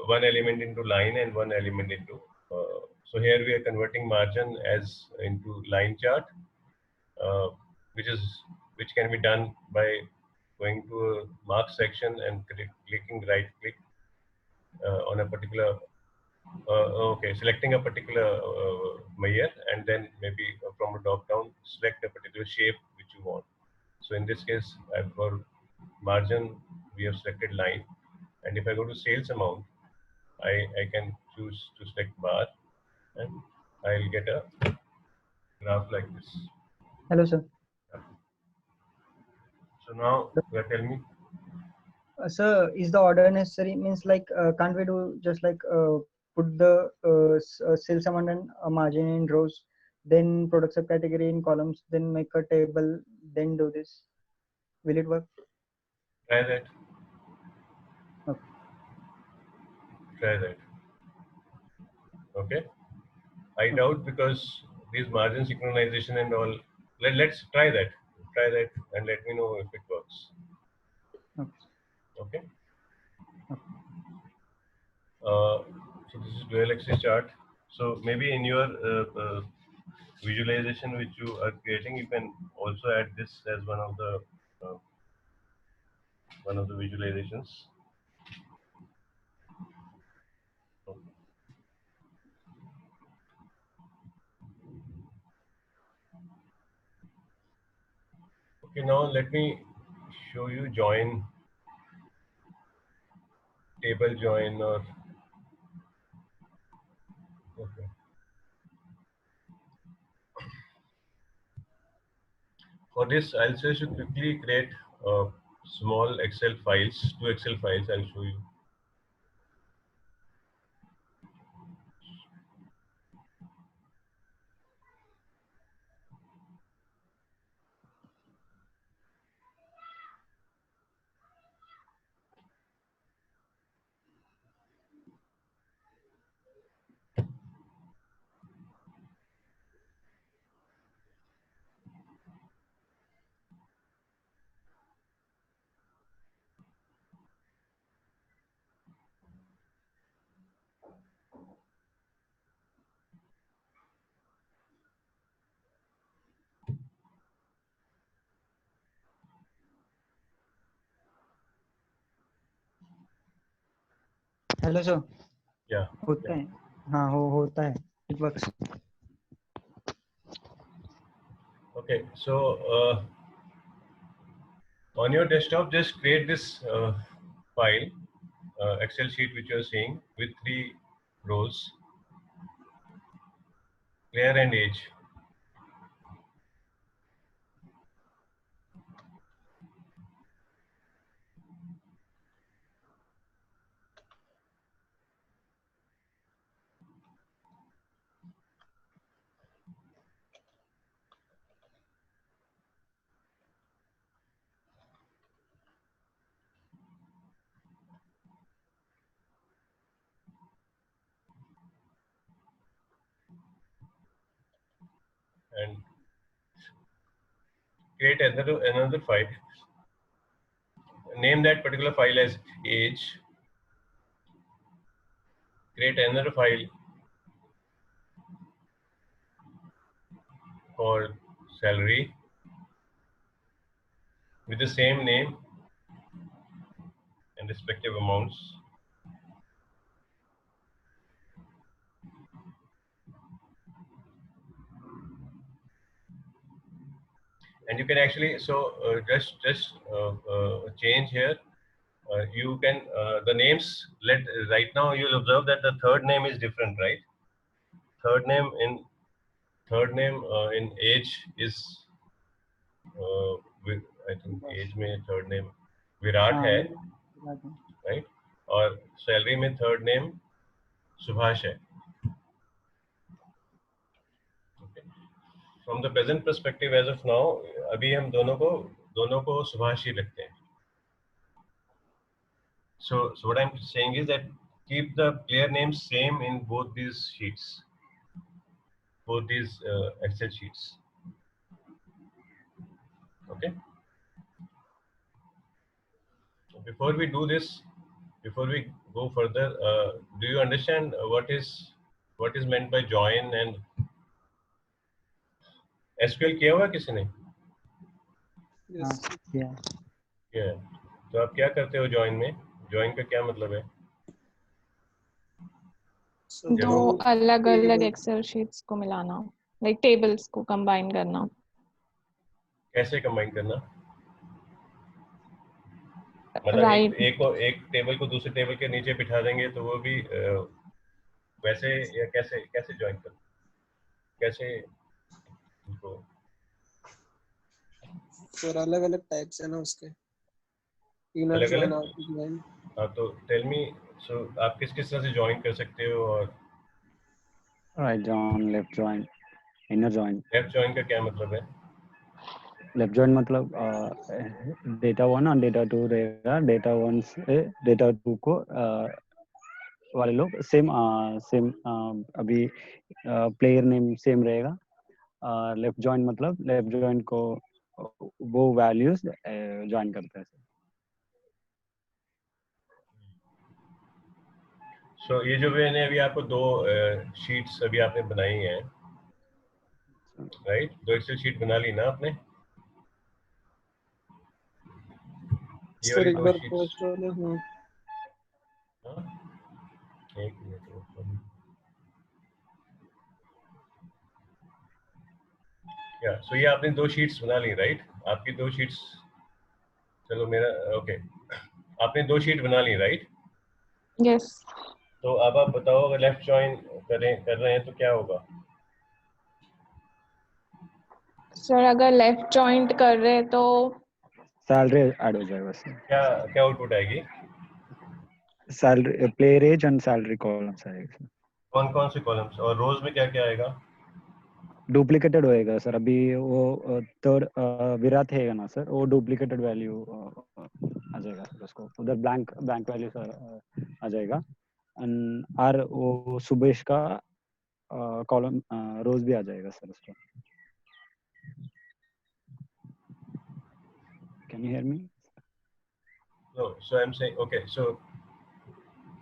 one element into line and one element into, so here we are converting margin as into line chart, uh, which can be done by going to a mark section and clicking right click on a particular, selecting a particular measure, and then maybe from a drop down select a particular shape which you want. So in this case, for margin we have selected line, and if I go to sales amount, I can choose to select bar, and I'll get a graph like this. Hello, sir. So now, tell me. Sir, is the order necessary? Means like, can't we do just like put the sales amount and margin in rows, then product subcategory in columns, then make a table, then do this? Will it work? Try that. Okay. Try that. Okay. I doubt, because these margin synchronization and all. Let's try that. Try that and let me know if it works. Okay. Okay. So this is dual axis chart. So maybe in your visualization which you are creating, you can also add this as one of the visualizations. Okay, now let me show you join, table join, or okay. For this, I'll say you quickly create small Excel files, 2 Excel files. I'll show you. Hello, sir. Yeah. होता है. हाँ, होता है. It works. Okay, so on your desktop, just create this file, Excel sheet which you are seeing with 3 rows, clear and age. And create another file. Name that particular file as age. Create another file called salary with the same name and respective amounts. And you can actually, just change here. You can the names. Right now you'll observe that the third name is different, right? Third name in third name in age is I think age में third name Virat है, right? और salary में third name Subhash है. From the present perspective as of now, अभी हम दोनों को सुभाष ही रखते हैं. So what I'm saying is that keep the player names same in both these sheets, both these Excel sheets. Okay. Before we do this, before we go further, do you understand what is meant by join and SQL किया हुआ किसी ने? हाँ, Yeah. तो आप क्या करते हो join में? Join का क्या मतलब है? दो अलग अलग एक्सेल शीट्स को मिलाना, लाइक टेबल्स को कंबाइन करना. कैसे कंबाइन करना? मतलब Right. एक टेबल को दूसरे टेबल के नीचे बिठा देंगे तो वो भी वैसे या कैसे ज्वाइन कर, कैसे उनको? सर अलग अलग टाइप्स है ना उसके, इनर अलग ज्वाइन, अलग? Outer join. हाँ, तो टेल मी, सो आप किस तरह से ज्वाइन कर सकते हो? और right join, left join, inner join. Left join का क्या मतलब है? लेफ्ट जॉइन मतलब डेटा 1 और डेटा 2 रहेगा. डेटा 1 से डेटा 2 को वाले लोग सेम अभी प्लेयर नेम सेम रहेगा. लेफ्ट जॉइन मतलब लेफ्ट जॉइन को वो वैल्यूज ज्वाइन करते हैं. सो ये जो मैंने अभी आपको दो शीट्स अभी आपने बनाई हैं, राइट? दो एक्सेल शीट बना ली ना आपने? सर एक बार पोस्ट वाले. हाँ, एक मिनट. या सो ये आपने दो शीट्स बना ली, राइट? आपकी दो शीट्स, चलो मेरा ओके, आपने दो शीट बना ली, राइट? यस. तो अब आप बताओ, अगर लेफ्ट ज्वाइन कर रहे हैं तो क्या होगा? सर अगर लेफ्ट जॉइंट कर रहे तो सैलरी ऐड हो जाएगा सर. क्या आउटपुट आएगी? Salary, player age and salary columns आएगा. कौन से कॉलम्स? और रोज में क्या क्या आएगा? डुप्लीकेटेड होएगा सर. अभी वो थर्ड विराट है ना सर, वो डुप्लीकेटेड वैल्यू आ जाएगा सर. उसको उधर ब्लैंक वैल्यू सर आ जाएगा. एंड और वो सुबेश का कॉलम रोज भी आ जाएगा सर उसको. Can you hear me? No, so I am saying okay. So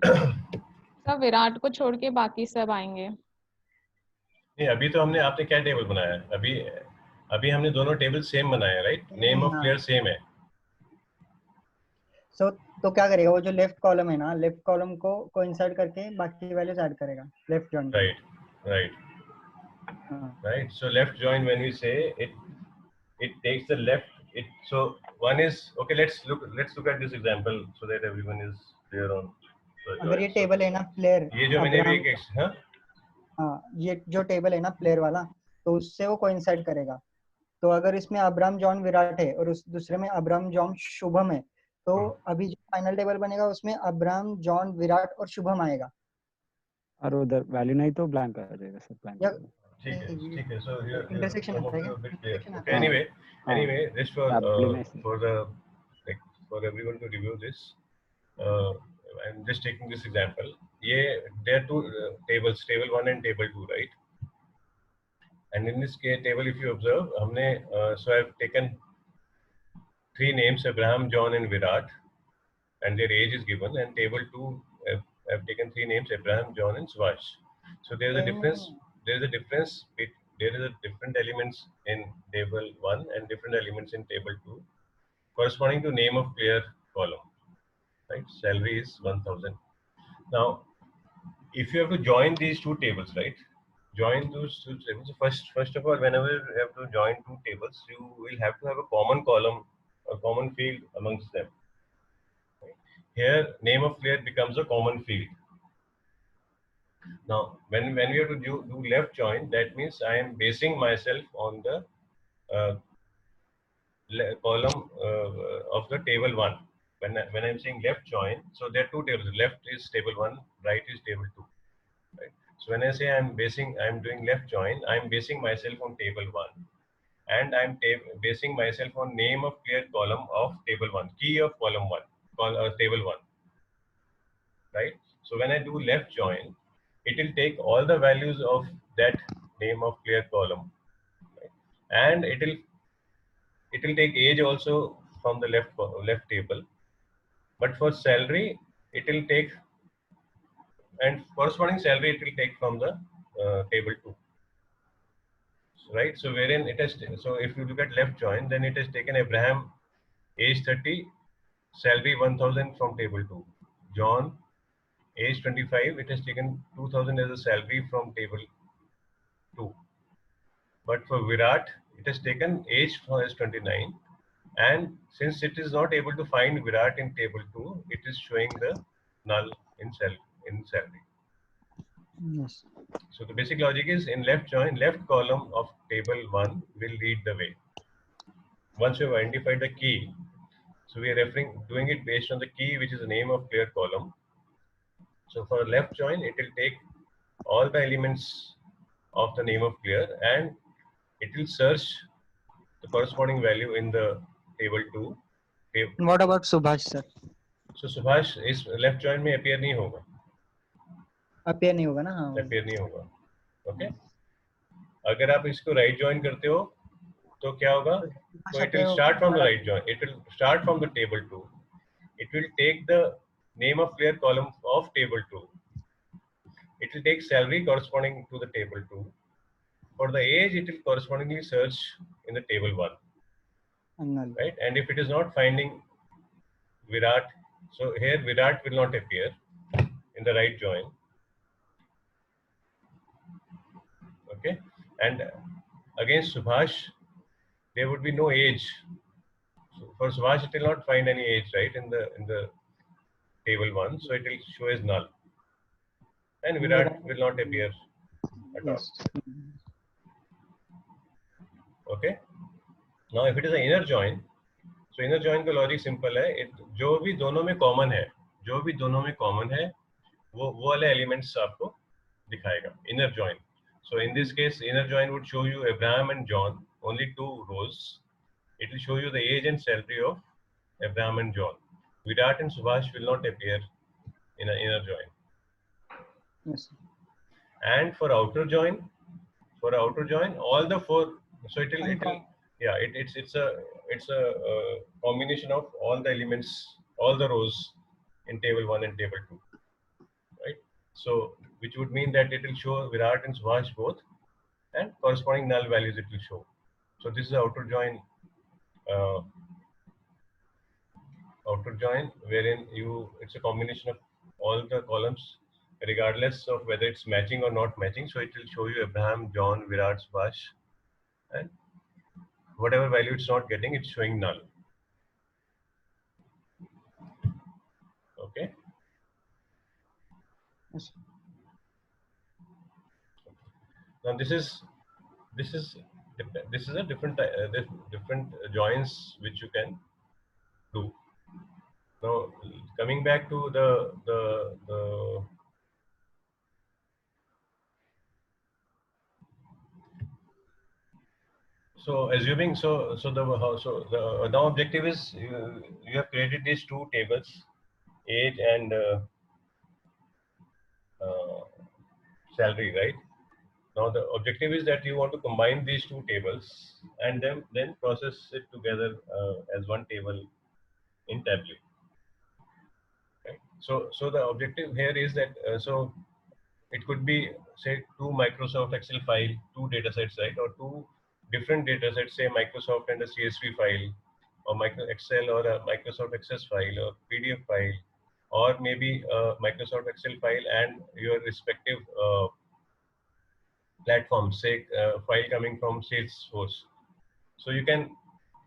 सब विराट को छोड़ के बाकी सब आएंगे. नहीं, अभी तो आपने क्या टेबल बनाया है? अभी हमने दोनों टेबल सेम बनाए हैं, right? Name of player same है. सो तो क्या करेगा वो जो लेफ्ट कॉलम है ना, लेफ्ट कॉलम को कोइंसाइड करके बाकी वैल्यूज ऐड करेगा left join. Right. So left join, when we say it takes the left. So one is okay. Let's look at this example so that everyone is clear on. अगर ये table है ना player, ये जो मैंने भी एक ये जो टेबल है ना प्लेयर वाला, तो उससे वो कोइंसाइड करेगा. तो अगर इसमें अब्राम जॉन विराट है और उस दूसरे में अब्राम जॉन शुभम है, तो अभी जो फाइनल टेबल बनेगा उसमें अब्राम जॉन विराट और शुभम आएगा. और उधर वैल्यू नहीं तो ब्लैंक आ जाएगा सर. ब्लैंक. ठीक है. So here intersection some of आता you है are a bit क्या? clear. Okay, anyway, just for the like for everyone to review this, I'm just taking this example. There are two tables, table 1 and table 2, right? And in this case table, if you observe, हमने so I've taken three names, Abraham, John and Virat, and their age is given. And table 2, I've taken three names, Abraham, John and Subash. So there is a difference. There is a different elements in table 1 and different elements in table 2 corresponding to name of player column, right? Salary is 1000. Now if you have to join these two tables, right? Join those two tables. First of all, whenever you have to join two tables, you will have to have a common column, a common field amongst them. Here name of player becomes a common field. Now, when we have to do left join, that means I am basing myself on the column of the table 1. When I'm saying left join, so there are two tables. Left is table 1, right is table 2. Right? So when I say I'm doing left join, I'm basing myself on table 1, and I'm basing myself on name of clear column of table 1, key of column 1, table 1. Right? So when I do left join, it will take all the values of that name of clear column, right? And it will take age also from the left table. But for salary, it will take, and corresponding salary it will take from the table 2. Right? So wherein it has, so if you look at left join, then it has taken Abraham age 30, salary 1000 from table 2. John age 25, it has taken 2000 as a salary from table 2. But for Virat, it has taken age as 29, and since it is not able to find Virat in table 2, it is showing the null in salary. Yes. So the basic logic is in left join, left column of table 1 will lead the way. Once we have identified the key, so we are doing it based on the key, which is the name of clear column. So for left join, it will take all the elements of the name of clear, and it will search the corresponding value in the table 2. What about Subhash sir? So Subhash इस left join में appear नहीं होगा. Appear नहीं होगा ना? हाँ. Appear नहीं होगा. Okay. अगर आप इसको right join करते हो, तो क्या होगा? So it will start from the right join. It will start from the table 2. It will take the name of clear column of table 2. It will take salary corresponding to the table 2. For the age, it will correspondingly search in the table 1. Right? And if it is not finding Virat, so here Virat will not appear in the right join. Okay. And against Subhash, there would be no age. So for Subhash, it will not find any age, right, in the table 1. So it will show as null. And Virat will not appear at all. Okay. Now, if it is an inner join, so inner join का logic simple है. जो भी दोनों में common है, वो वाले elements आपको दिखाएगा. Inner join. So in this case, inner join would show you Abraham and John, only 2 rows. It will show you the age and salary of Abraham and John. Virat and Subhash will not appear in an inner join. Yes. And for outer join, all the 4. So it will yeah, it's a combination of all the elements, all the rows in table 1 and table 2, right? So which would mean that it will show Virat and Subhash both, and corresponding null values it will show. So this is outer join wherein it's a combination of all the columns regardless of whether it's matching or not matching. So it will show you Abraham, John, Virat, Subhash, and whatever value it's not getting, it's showing null. Okay. Yes. Now this is a different joins which you can do. Now coming back to the so assuming the now objective is you have created these 2 tables, age and salary, right? Now the objective is that you want to combine these 2 tables and then process it together as one table in Tableau. Right? So the objective here is that so it could be say 2 Microsoft Excel file, 2 data sets, right, or 2 different data sets, say Microsoft and a CSV file, or Excel or a Microsoft Access file, or PDF file, or maybe a Microsoft Excel file and your respective platforms, say file coming from Salesforce. So you can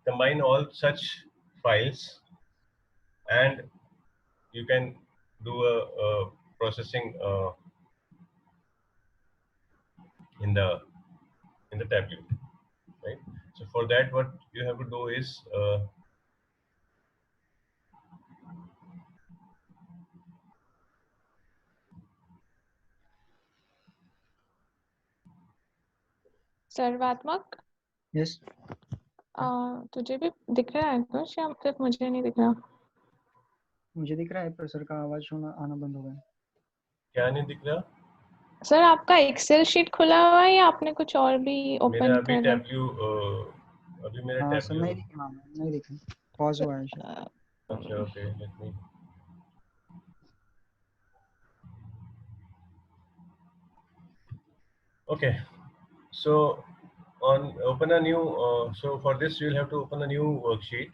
combine all such files and you can do a processing in the tableau, right? So for that, what you have to do is सर्वात्मक yes तुझे भी दिख रहा है कुछ या सिर्फ मुझे नहीं दिख रहा? मुझे दिख रहा है पर सर का आवाज आना बंद हो गया। क्या नहीं दिख रहा? सर आपका एक्सेल शीट खुला हुआ है या आपने कुछ और भी मेरा ओपन अभी कर रहा है? टैब्ल्यू अभी मेरा हाँ सर टैब्ल्यू नहीं दिख रहा, नहीं दिख रहा, पॉज हुआ है शायद। अच्छा okay let me okay so on open a new so for this you'll have to open a new worksheet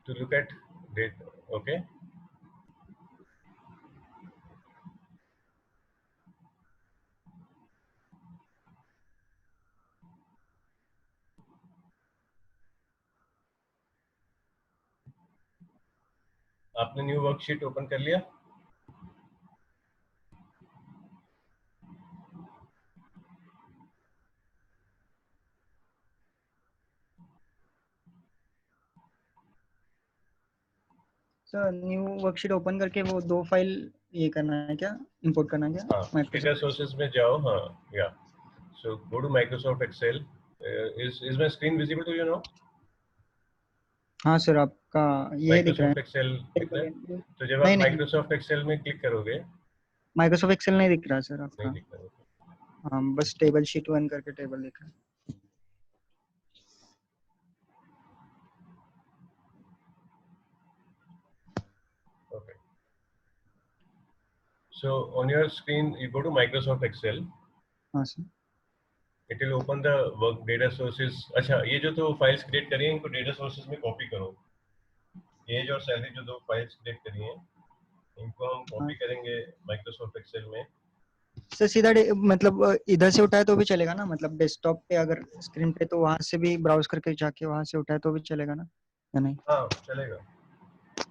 to look at data. Okay, आपने न्यू वर्कशीट ओपन कर लिया? सर न्यू वर्कशीट ओपन करके वो 2 file ये करना है क्या, import करना है क्या हाँ, डेटा माइक्रोसॉफ्ट? सोर्सेज में जाओ। हाँ या so go to Microsoft Excel. Is my screen visible to you now? हाँ सर आपका ये दिख रहा माइक्रोसॉफ्ट एक्सेल दिख रहा है? है। तो जब नहीं आप नहीं, माइक्रोसॉफ्ट एक्सेल में क्लिक करोगे माइक्रोसॉफ्ट एक्सेल नहीं दिख रहा सर नहीं आपका। दिख रहा। हाँ बस टेबल शीट 1 करके टेबल दिख रहा है। Okay, so on your screen you go to Microsoft Excel. हाँ sir It will open the work data sources. अच्छा, ये जो तो फाइल्स क्रिएट करी हैं इनको डेटा सोर्सेज में कॉपी करो। एज और सैलरी जो दो फाइल्स क्रिएट करी हैं इनको हम कॉपी करेंगे माइक्रोसॉफ्ट एक्सेल में। सर सीधा मतलब इधर से उठाए तो भी चलेगा ना, मतलब डेस्कटॉप पे अगर स्क्रीन पे तो वहां से भी ब्राउज करके जाके वहां से उठाए तो भी चलेगा ना या नहीं? हाँ चलेगा।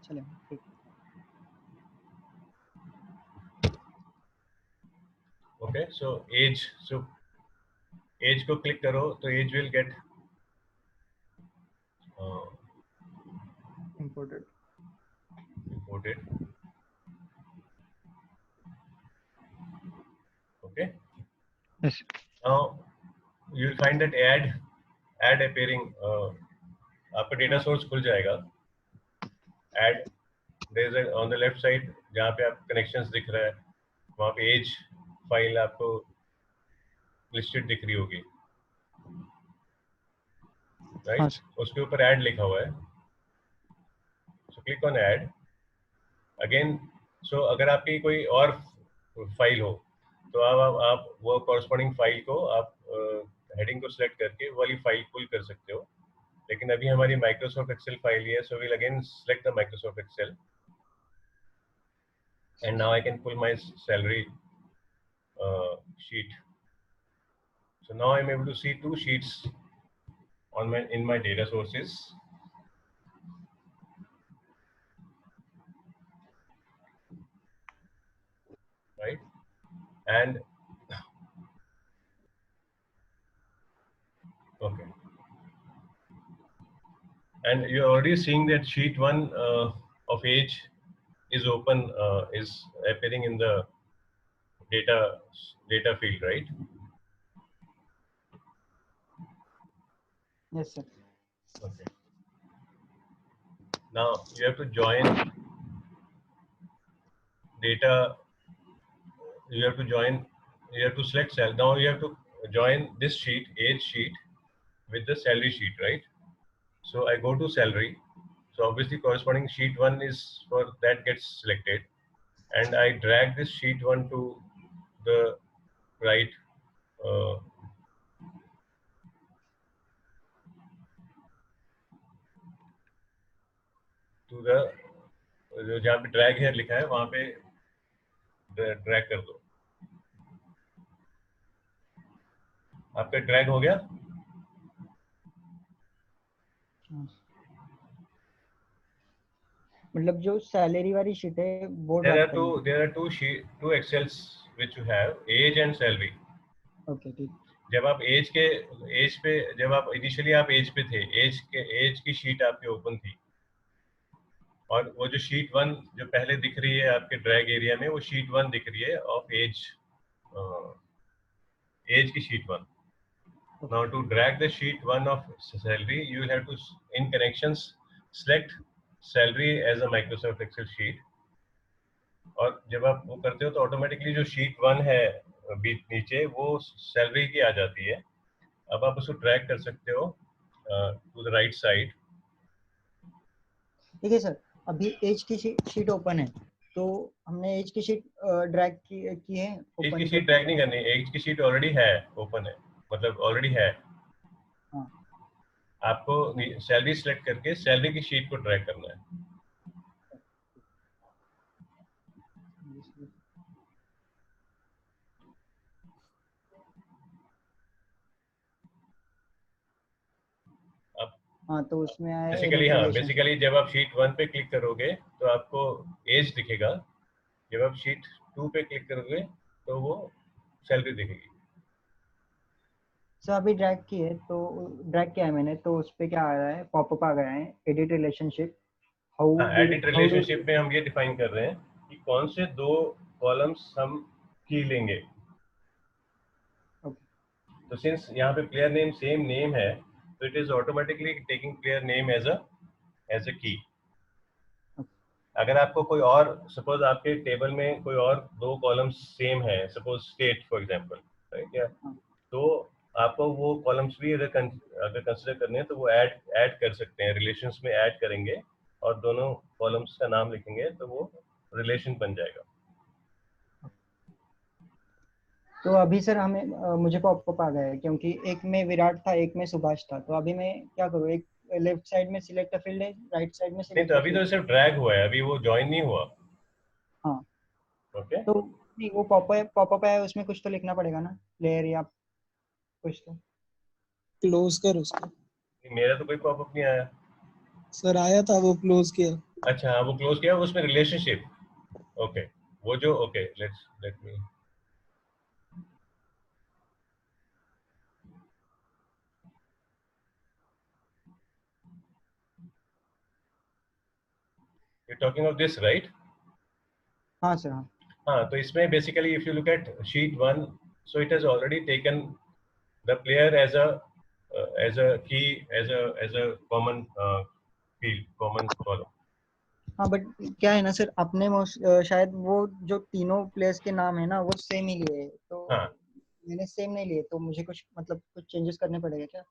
चलेगा ठीक। ओके सो एज को क्लिक करो तो age will get imported. imported. Okay, yes now you will find that add appearing आपका डेटा सोर्स खुल जाएगा। add there is on the left side जहाँ पे आप कनेक्शंस दिख रहा है वहाँ पे एज फाइल आपको लिस्टेड दिख रही होगी, राइट? उसके ऊपर ऐड लिखा हुआ है, so click on add again. So अगर आपकी कोई और फाइल हो तो आप वो कॉरस्पॉन्डिंग फाइल को आप हेडिंग को सिलेक्ट करके वो वाली फाइल पुल कर सकते हो, लेकिन अभी हमारी माइक्रोसॉफ्ट एक्सेल फाइल है, so will again select the Microsoft Excel and now I can pull my salary sheet. So now I'm able to see two sheets on in my data sources. Right, and okay, and you're already seeing that sheet 1 of age is open, is appearing in the data field, right? Yes sir. Okay, now you have to join data, you have to select cell. Now you have to join this sheet, age sheet, with the salary sheet, right? So I go to salary, so obviously corresponding sheet 1 is for that gets selected, and I drag this sheet 1 to the right, to the जो जहाँ पे drag hair लिखा है वहाँ पे drag कर दो। आपका ड्रैग हो गया? मतलब जो सैलरी वाली शीट है वो There ड्रैग are करनी two Excels which you have, age and salary. है। ओके ठीक। जब आप एज पे जब आप इनिशियली आप एज पे थे, एज की शीट आपकी ओपन थी, और वो जो शीट 1 जो पहले दिख रही है आपके ड्रैग एरिया में, वो शीट 1 दिख रही है ऑफ एज की sheet 1. Now to drag the sheet 1 of salary, you will have to in connections select salary as a Microsoft Excel sheet. और जब आप वो करते हो तो ऑटोमेटिकली जो शीट 1 है बीच नीचे, वो सैलरी की आ जाती है. अब आप उसको ड्रैग कर सकते हो टू द राइट साइड. ठीक है सर, अभी एज की शीट ओपन है, तो हमने एज की शीट ड्रैग की है, एज ओपन की शीट ड्रैग नहीं करनी, एज की शीट ऑलरेडी है, ओपन है, मतलब ऑलरेडी है. हाँ। आपको सैलरी सिलेक्ट करके सैलरी की शीट को ड्रैग करना है. हाँ, तो उसमें आया बेसिकली एडिट रिलेशन। बेसिकली जब आप शीट 1 पे क्लिक करोगे तो आपको एज दिखेगा. जब आप शीट 2 पे क्लिक करोगे तो वो सैलरी दिखेगी. सर अभी ड्रैग की है, तो ड्रैग किया है मैंने, तो उस पे क्या आ रहा है, पॉपअप आ गया है, एडिट रिलेशनशिप. हाँ, एडिट रिलेशनशिप में हम ये डिफाइन कर रहे हैं कि कौन से 2 कॉलम्स हम की लेंगे. तो सिंस यहाँ पे प्लेयर नेम सेम नेम है, तो it is automatically taking player name as a key. अगर आपको कोई और, सपोज आपके टेबल में कोई और 2 कॉलम्स सेम है, suppose state for example, right, या तो आपको वो कॉलम्स भी अगर कंसिडर करने हैं तो वो ऐड कर सकते हैं, रिलेशंस में ऐड करेंगे और दोनों कॉलम्स का नाम लिखेंगे तो वो रिलेशन बन जाएगा. तो अभी सर हमें मुझे पॉपअप आ गया है, क्योंकि एक में विराट था, एक में सुभाष था, तो अभी मैं क्या करूँ, एक लेफ्ट साइड में सिलेक्ट फील्ड है, राइट साइड में नहीं, सिलेक्ट तो अभी तो सिर्फ ड्रैग हुआ है, अभी वो ज्वाइन नहीं हुआ. हाँ. ओके. तो नहीं, वो पॉपअप आया, उसमें कुछ तो लिखना पड़ेगा ना, प्लेयर या कुछ तो. क्लोज कर उसको। मेरा तो कोई पॉपअप नहीं आया. सर आया था, वो क्लोज किया। अच्छा, हाँ, वो क्लोज किया, उसमें रिलेशनशिप. ओके, वो जो okay, let me. You're talking of this, right? हाँ सर. हाँ. हाँ, तो इसमें basically if you look at sheet 1, so it has already taken the player as a key, as a common field, common column. हाँ, but क्या है ना sir, अपने शायद वो जो तीनों प्लेयर्स के नाम है ना, वो सेम ही लिए, तो हाँ. मैंने सेम नहीं लिए, तो मुझे कुछ मतलब कुछ चेंजेस करने पड़ेगा क्या?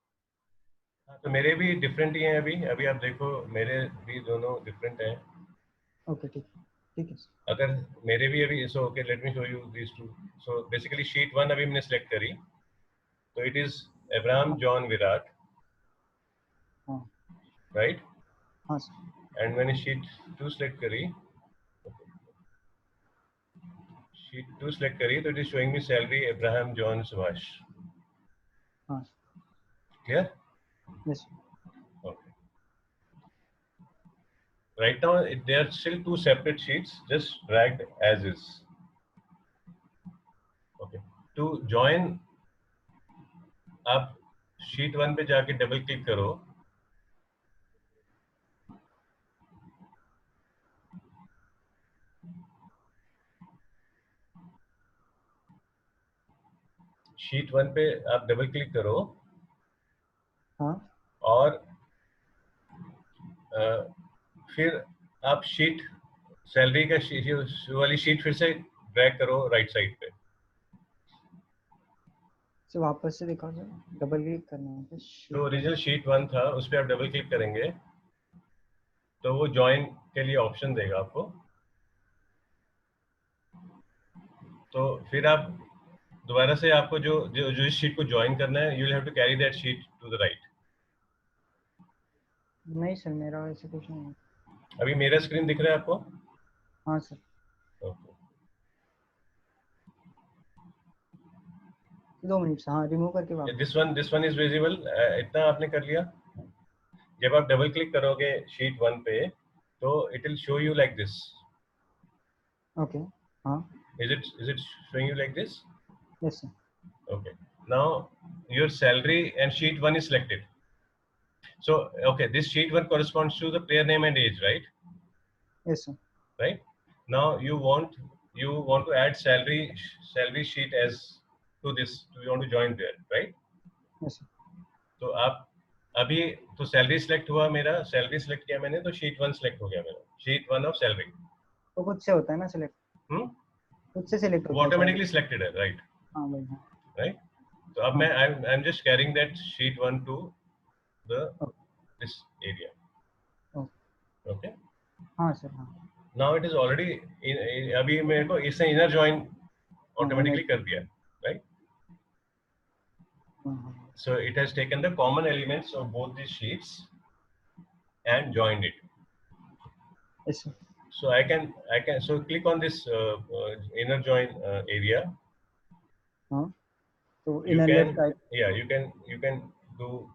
तो मेरे भी डिफरेंट ही हैं. अभी आप देखो, मेरे भी दोनों डिफरेंट हैं. ओके ठीक है. अगर मेरे भी अभी, so okay, let me show you this too. So basically sheet 1 अभी मैंने सेलेक्ट करी, तो it is Abraham John Virat, हाँ. राइट. हाँ सर. एंड मैंने शीट 2 सेलेक्ट करी, तो it is showing me salary Abraham John Subhash. हाँ. Clear? Yes. Okay. Right now, there are still 2 separate sheets, just dragged as is. Okay. To join, आप sheet 1 पे जाके double click करो. sheet 1 पे आप डबल क्लिक करो. हाँ. और फिर आप शीट सैलरी का वाली शीट फिर से ड्रैग करो राइट साइड पे. सर वापस से दिखाओ सर, डबल क्लिक करना है. जो ओरिजिनल शीट 1 था उस पर आप डबल क्लिक करेंगे तो वो ज्वाइन के लिए ऑप्शन देगा आपको. तो फिर आप दोबारा से आपको जो इस शीट को ज्वाइन करना है, you will have to carry that sheet to the right. नहीं सर, मेरा ऐसे कुछ नहीं है. अभी मेरा स्क्रीन दिख रहा है आपको? हाँ सर. ओके. 2 मिनट से, हाँ, रिमूव करके वापस. This one is visible. इतना आपने कर लिया. जब आप डबल क्लिक करोगे शीट 1 पे So it will show you like this. Okay. हाँ. Is it showing you like this? Yes sir. Okay. Now your salary and sheet 1 is selected. So okay, this sheet 1 corresponds to the player name and age, right? Yes sir. Right. Now you want to add salary sheet as to this. You want to join there, right? Yes sir. तो आप अभी तो salary select हुआ, मेरा salary select किया मैंने, तो sheet 1 select हो गया मेरा, शीट 1 ऑफ सैलरी. तो खुद से होता है ना सिलेक्ट? खुद से सिलेक्ट वो होता है ऑटोमेटिकली सिलेक्टेड है, राइट? हाँ भाई हाँ. राइट. तो अब मैं I am just carrying that sheet 1 to the this area. Okay. हाँ सर. हाँ. नाउ इट इज ऑलरेडी, अभी मेरे को इसने इनर जॉइन ऑटोमेटिकली कर दिया, right? So it has taken the common elements of both these sheets and joined it. Yes sir. So I can so click on this inner join area. हाँ. तो You inner can, left right. yeah, you can do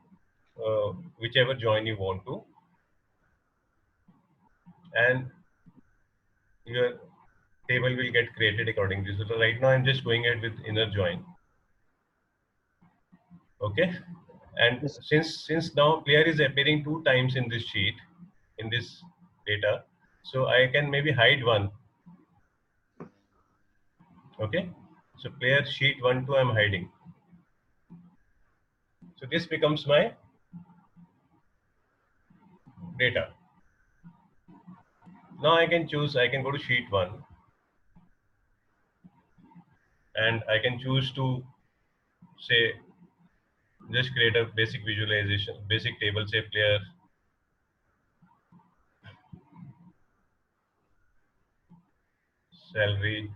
whichever join you want to, and your table will get created accordingly. So right now I'm just going ahead with inner join. Okay. And Yes. since now player is appearing 2 times in this sheet, in this data, so I can maybe hide one. Okay. So player sheet 1, 2 I'm hiding. So this becomes my data. Now I can go to sheet 1 and I can choose to say just create a basic visualization, basic table, say player salary.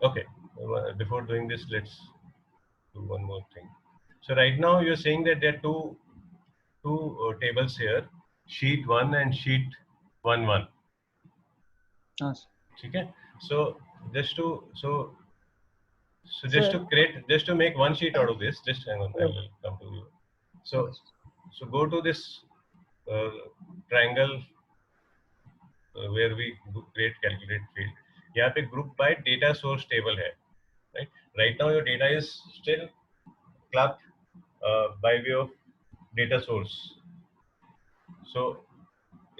Okay, before doing this, let's do one more thing. So right now you're saying that there are two tables here, sheet 1 and sheet 1. हाँ sir. Okay. So just to make one sheet out of this, just hang on, I will come to you. So go to this triangle where we create calculate field. यहाँ पे group by data source table है, right? Right now your data is still clubbed by way of data source. So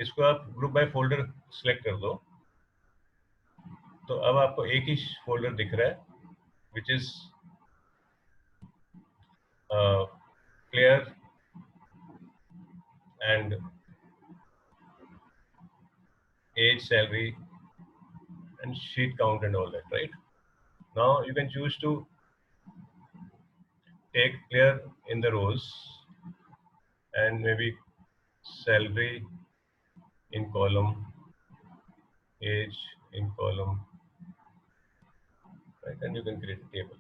इसको आप group by folder select कर दो. तो अब आपको एक ही फोल्डर दिख रहा है, which is player and age, salary and sheet count and all that, right? Now you can choose to take player in the rows and maybe salary in column, age in column, right? And you can create a table.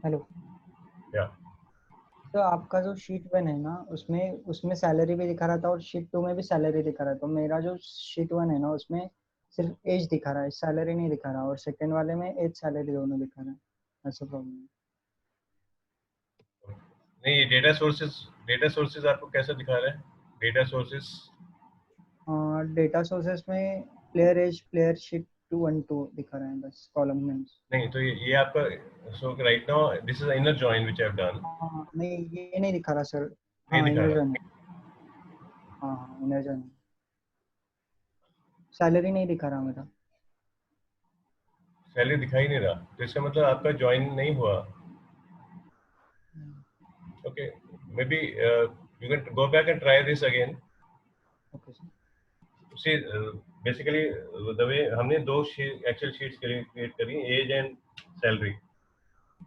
Hello. Yeah. तो आपका जो sheet 1 है ना, उसमें salary भी दिखा रहा था और शीट 2 में भी सैलरी दिखा रहा था. तो मेरा जो शीट 1 है ना, उसमें सिर्फ एज दिखा रहा है, सैलरी नहीं दिखा रहा, और सेकंड वाले में एज सैलरी दोनों दिखा रहा है. ऐसा प्रॉब्लम है. नहीं, डेटा सोर्सेज आपको कैसा दिखा रहा है? डेटा सोर्सेस में प्लेयर एज, प्लेयर शीट 2 1 2 दिखा रहा है बस, कॉलम में नहीं. तो ये आपका, so right now this is inner join which I have done. नहीं, ये नहीं दिखा रहा सर. नहीं दिखा इनर रहा. जॉइन. हाँ इनर जॉइन. सैलरी नहीं दिखा रहा मेरा. सैलरी दिखाई नहीं रहा, तो इसका मतलब आपका ज्वाइन नहीं हुआ. Okay, maybe you can go back and try this again. Okay sir. See, basically the way हमने दो Excel sheets create करी, age and salary.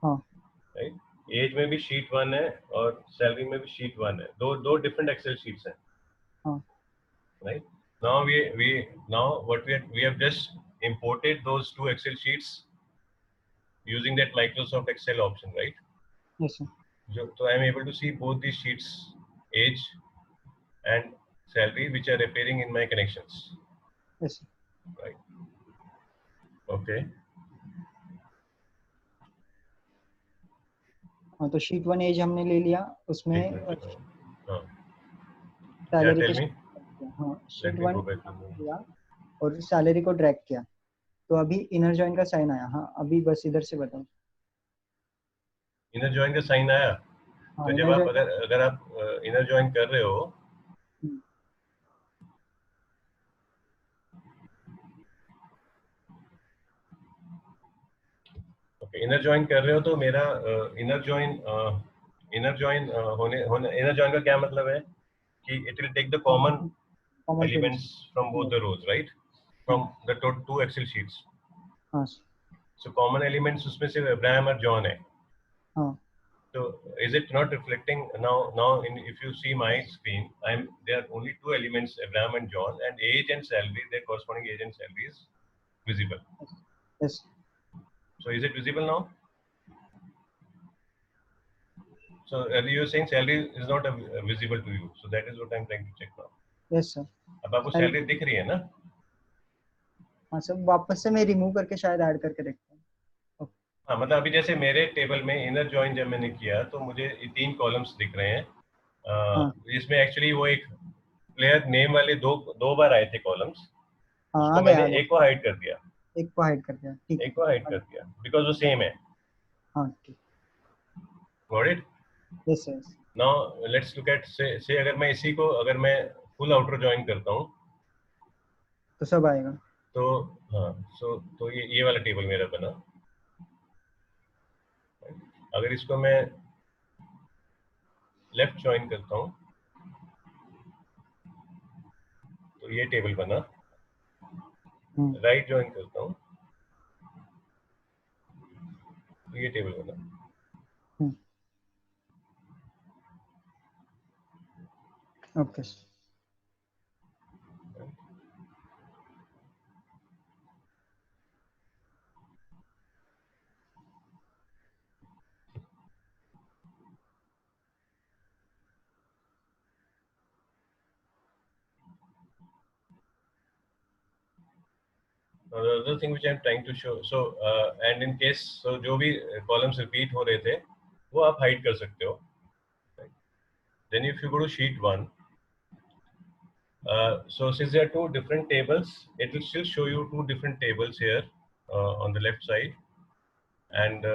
हाँ. Right? Age में भी sheet 1 है और salary में भी sheet 1 है. दो different Excel sheets हैं. हाँ. Right? Now we have just imported those two Excel sheets using that Microsoft Excel option, right? Yes sir. So I am able to see both these sheets, age and salary, which are appearing in my connections. Yes sir. Right. Okay. हाँ, तो sheet 1 as हमने ले लिया, उसमें हाँ. Salary tell के me. हाँ Let sheet me 1 go back to the. किया और सैलरी को ड्रैग किया, तो अभी इनर जॉइन का साइन आया। हाँ अभी बस इधर से बताओ। इनर जॉइन का साइन आया। हाँ तो जब इनर आप जॉइन। अगर आप इनर जॉइन कर रहे हो, ओके इनर जॉइन कर रहे हो तो मेरा इनर जॉइन होने होने इनर जॉइन का क्या मतलब है कि it will take the common common fields. elements from both the rows, right? From the two Excel sheets. हाँ So common elements उसमें सिर्फ Abraham और John है. हाँ So is it not reflecting now? If you see my screen, there are only two elements, Abraham and John, and age and salary. Their corresponding age and salary is visible. Yes So is it visible now? So earlier you were saying salary is not visible to you. So that is what I'm trying to check now. Yes sir. अब आपको salary दिख रही है ना? हाँ sir वापस से मैं रिमूव करके शायद ऐड करके देखता हूँ। हाँ मतलब अभी जैसे मेरे टेबल में इनर जॉइन जब मैंने किया तो मुझे ये 3 कॉलम्स दिख रहे हैं। हाँ इसमें एक्चुअली वो एक प्लेयर नेम वाले दो बार आए थे कॉलम्स, हाँ उसको आ गया मैंने एक को हाइड कर दिया, एक को हाइड कर दिया। ठीक है एक को हाइड कर दिया बिकॉज वो सेम है। हाँ ठीक। Got it? Yes sir. Now let's look at से अगर मैं इसी को अगर मैं फुल आउटर जॉइन करता हूँ तो सब आएगा। तो हाँ तो ये वाला टेबल मेरा बना। अगर इसको मैं लेफ्ट जॉइन करता हूँ तो ये टेबल बना, राइट जॉइन करता हूँ तो ये टेबल बना। Okay The other thing which I'm trying to show, and in case जो भी columns repeat हो रहे थे वो आप hide कर सकते हो. Then if you go to sheet 1, so since there are two different tables, it will still show you two different tables here on the left side, and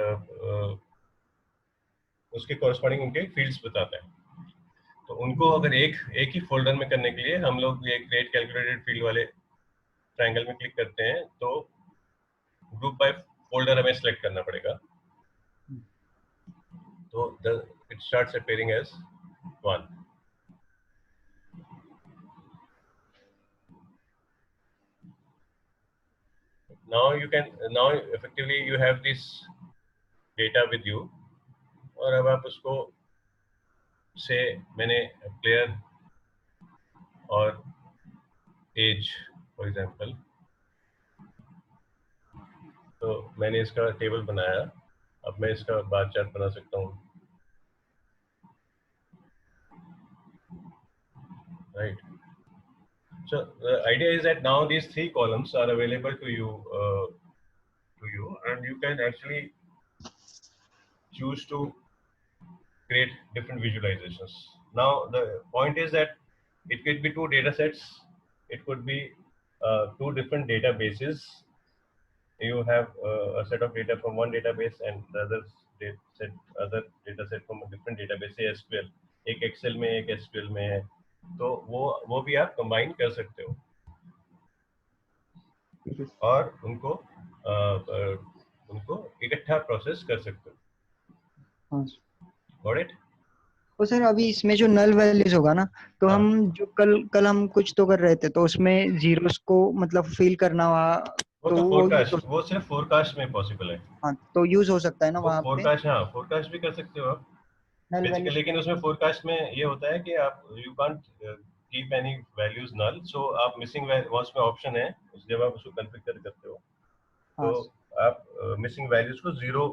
उसके corresponding उनके fields बताता है. तो उनको अगर एक ही फोल्डर में करने के लिए हम लोग ये create calculated field वाले ट्रायंगल में क्लिक करते हैं तो ग्रुप बाय फोल्डर हमें सेलेक्ट करना पड़ेगा। तो it starts appearing as 1। now effectively you have this data with you, और अब आप उसको से मैंने प्लेयर और एज फॉर एग्जांपल, तो मैंने इसका टेबल बनाया। अब मैं इसका बार चार्ट बना सकता हूँ, right? So the idea is that now these 3 columns are available to you, and you can actually choose to create different visualizations. Now the point is that it could be 2 data sets, it could be 2 different databases. You have a set of data from one database and the other data set from a different database, say SQL, एक Excel में एक SQL में है, तो वो भी आप combine कर सकते हो और उनको इकट्ठा प्रोसेस कर सकते हो। Got it? तो सर अभी इसमें जो नल वैल्यूज होगा ना, तो हम जो कल हम कुछ तो कर रहे थे, तो उसमें जीरोस को मतलब फिल करना वो तो फोरकास्ट, वो सिर्फ फोरकास्ट में पॉसिबल है। हाँ तो यूज हो सकता है ना वहाँ पे? फोरकास्ट, हाँ फोरकास्ट भी कर सकते हो आप बेसिकली, लेकिन उसमें फोरकास्ट में ये होता है कि आप you can't keep any values null, so आप मिसिंग उसमें ऑप्शन है, जब आप उसको कॉन्फ़िगर करते हो तो आप मिसिंग वैल्यूज को 0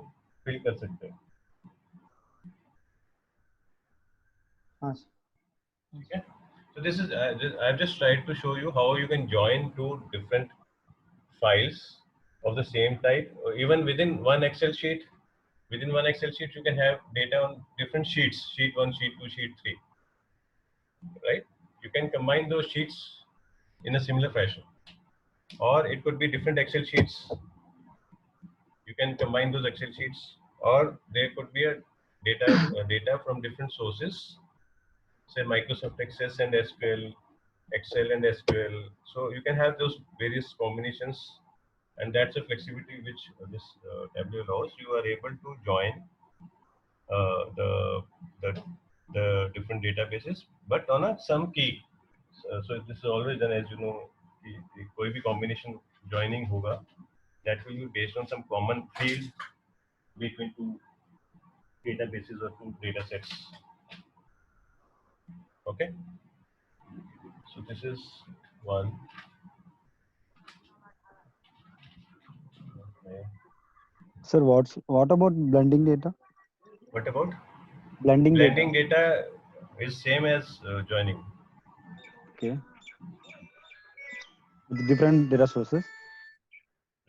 फिल कर सकते हो। ठीक है, so this is I've just tried to show you how you can join 2 different files of the same type, even within one Excel sheet. Within one Excel sheet you can have data on different sheets, sheet 1, sheet 2, sheet 3, right? you can combine those sheets in a similar fashion, or it could be different Excel sheets. You can combine those Excel sheets, or there could be a data from different sources, say Microsoft Access and SQL, Excel and SQL. So you can have those various combinations, and that's a flexibility which this Tableau allows. You are able to join uh, the, the the different databases, but on a some key. So this is always done, as you know, कोई भी combination joining होगा, that will be based on some common field between two databases or two data sets. Okay, so this is one. Okay. Sir, what about blending data? What about Blending blending data. data? Is same as joining. Okay. With different data sources.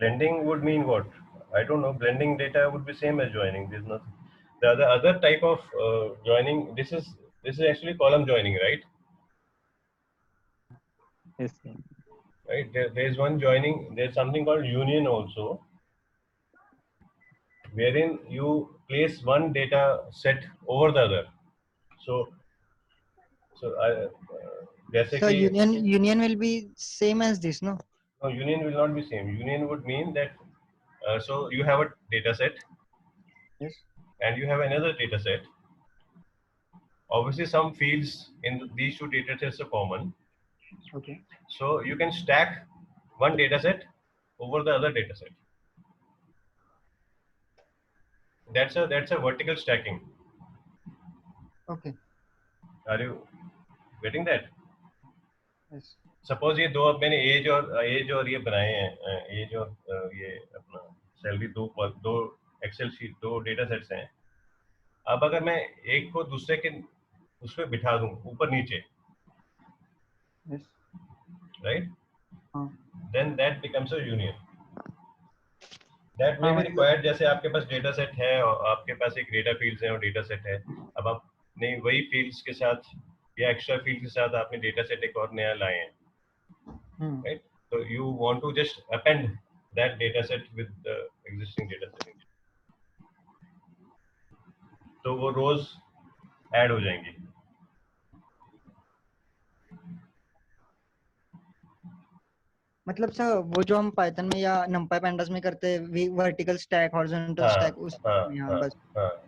Blending would mean what? I don't know. Blending data would be same as joining. There's nothing. The other type of joining. This is actually column joining, right? Yes, sir. Right. There's one joining. There's something called union also, wherein you place one data set over the other. So जैसे So कि union will be same as this, no? no, union will not be same. Union would mean that so you have a data set Yes. and you have another data set. Obviously, some fields in these two data sets are common. Okay. So you can stack one data set over the other data set. That's a vertical stacking. Okay. Are you getting that? Yes. Suppose ये दो अब मैंने as और ये बनाए हैं as और ये अपना सैलरी दो एक्सेल शीट दो डेटा सेट्स हैं. अब अगर मैं एक को दूसरे के उस पर बिठा दूं ऊपर नीचे, Yes. राइट, हाँ. Then that becomes a union. That may हाँ बी मतलब रिक्वायर्ड. जैसे आपके पास डेटा सेट है और आपके पास एक डेटा फील्ड्स है और डेटा सेट है. अब आपने वही फील्ड्स के साथ या एक्स्ट्रा फील्ड के साथ आपने डेटा सेट एक और नया लाए हैं, right? So you want to just append that data set with the existing data set. तो वो रोज ऐड हो जाएंगी. मतलब सर वो जो हम पाइथन में या numpy pandas में करते हैं वर्टिकल स्टैक हॉरिजॉन्टल स्टैक उस में हाँ बस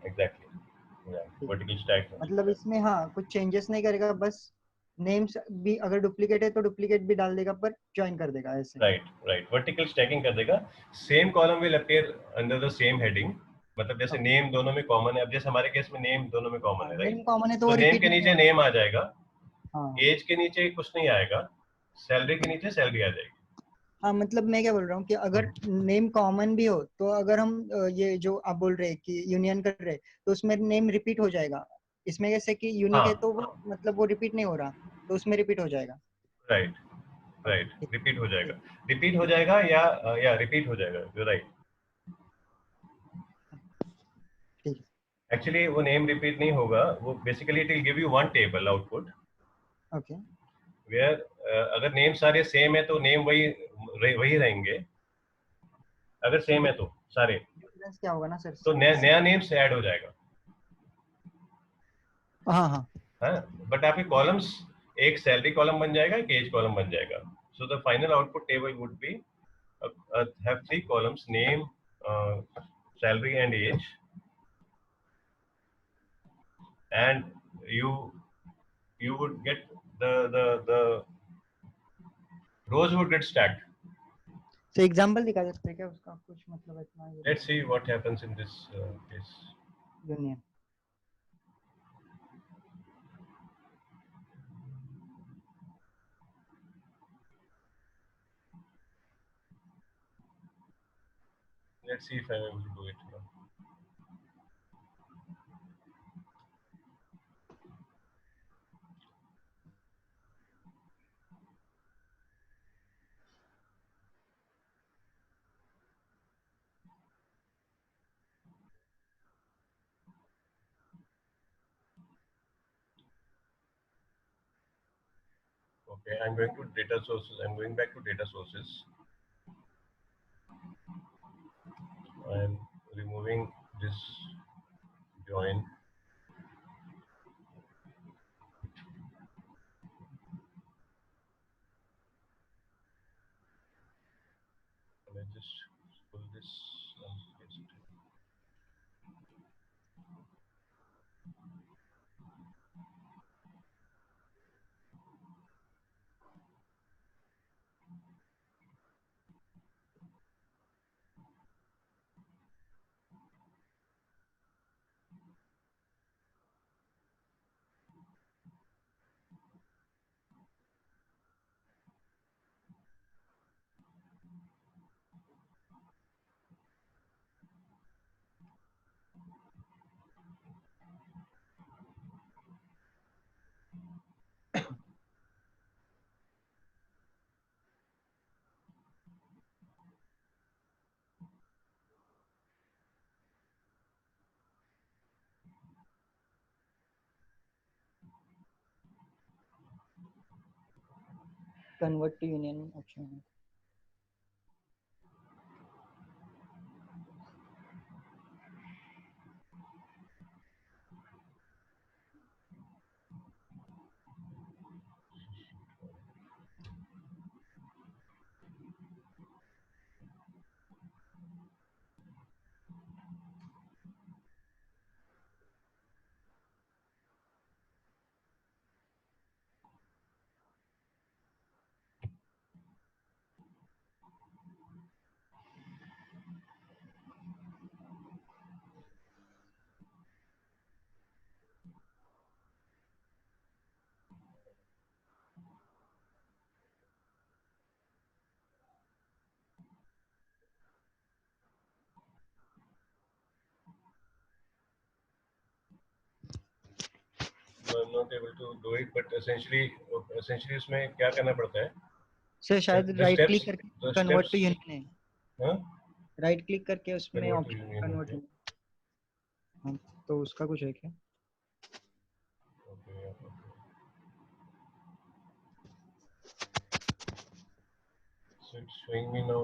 एग्जैक्टली वर्टिकल स्टैक. मतलब इसमें हाँ कुछ चेंजेस नहीं करेगा, बस नेम्स भी अगर डुप्लीकेट है तो डुप्लीकेट भी डाल देगा पर ज्वाइन कर देगा ऐसे. राइट वर्टिकल स्टैकिंग कर देगा. Same column will appear under the same heading. मतलब जैसे नेम दोनों में कॉमन है. अब जैसे हमारे केस में नेम दोनों में कॉमन है, नेम राइट. कॉमन है तो तो वो नेम रिपीट के नीचे नेम आ जाएगा, हाँ एज के नीचे कुछ नहीं आएगा, सैलरी के नीचे सैलरी आ जाएगी. हाँ मतलब मैं क्या बोल रहा हूँ कि अगर नेम कॉमन भी हो तो अगर हम ये जो आप बोल रहे हैं कि यूनियन कर रहे हैं तो उसमें नेम रिपीट हो जाएगा. इसमें कैसे कि यूनिक है तो वो मतलब वो रिपीट नहीं हो रहा तो उसमें रिपीट हो जाएगा. राइट रिपीट हो जाएगा या रिपीट हो जाएगा. राइट. एक्चुअली वो नेम रिपीट नहीं होगा. वो basically it will give you one table output. Okay. Where अगर नेम सारे सेम है तो नेम वही रहेंगे. अगर सेम है तो सारे डिफरेंस क्या होगा ना सर तो नया नेम से ऐड हो जाएगा. हाँ हाँ बट आपके कॉलम्स एक सैलरी कॉलम बन जाएगा, एक एज कॉलम बन जाएगा. So the final output table would be have three columns: name, salary and age. And you would get the rows would get stacked. तो एग्जांपल दिखा सकते हैं क्या उसका कुछ मतलब इतना. Let's see what happens in this case. Union Let's see if I'm able to do it now. Okay, I'm going to data sources. I'm going back to data sources. I'm removing this join. And I just pull this and paste it. Convert to union option. No, I'm not able to do it, but essentially इसमें क्या करना पड़ता है? Sir शायद The right click steps, करके the convert steps. To union है, हाँ? Right click करके उसमें Convert to option union, convert okay. हाँ, तो उसका कुछ है क्या? Okay, yeah, okay. So it's showing me now.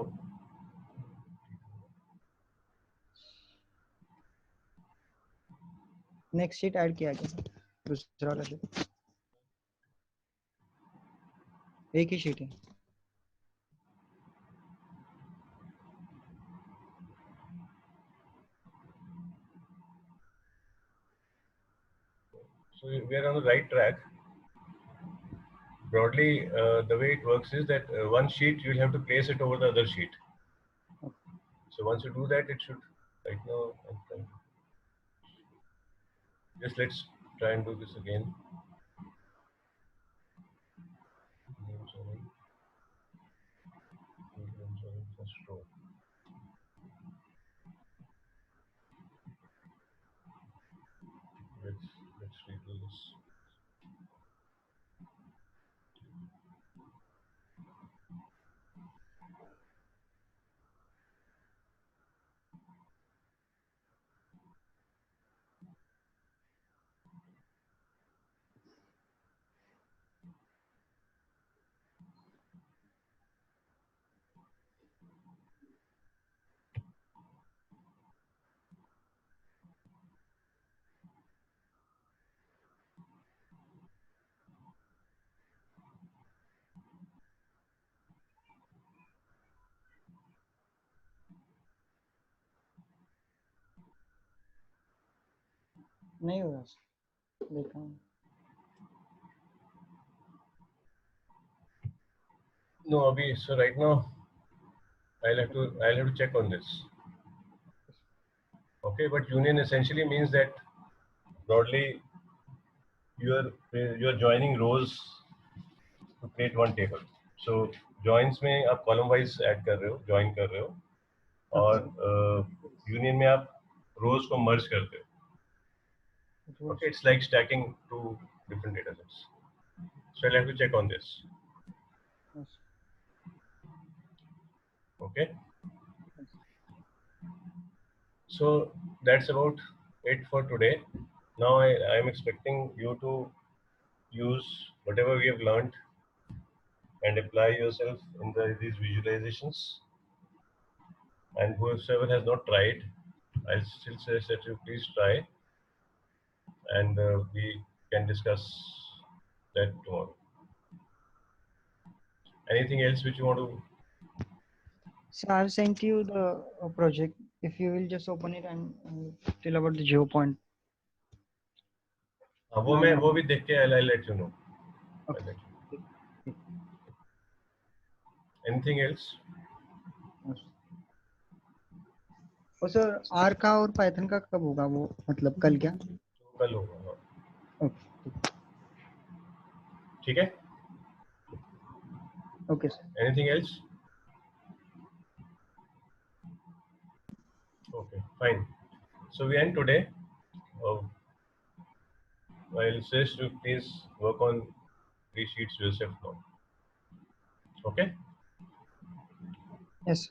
Next sheet add किया गया दूसरा वाला शीट, एक ही शीट है. So we are on the right track. Broadly, the way it works is that one sheet you'll have to place it over the other sheet. So once you do that, it should right now. Just let's try and do this again. First row. Let's redo this. नहीं हो रहा देखा हूँ. No, Abhi. So right now, I'll have to check on this. Okay, but union essentially means that broadly you're joining rows to create one table. So joins में आप column wise add कर रहे हो, join कर रहे हो, और union में आप rows को merge करते हो. Okay, it's like stacking two different data sets. So I'll have to check on this. Okay. So that's about it for today. Now I am expecting you to use whatever we have learned and apply yourself in these visualizations. And whoever has not tried, I'll still suggest that you please try, and we can discuss that tomorrow. Anything else which you want to? So I've sent you the project. If you will just open it and tell about the geo point. वो भी देख के I'll let you know. Okay. I'll let you. Anything else? और sir are का और Python का कब होगा वो, मतलब कल क्या? कल होगा. ओके ठीक है. Okay sir. Anything else? Okay, fine. So we end today. I'll suggest you please work on these sheets yourself now. Okay? Yes.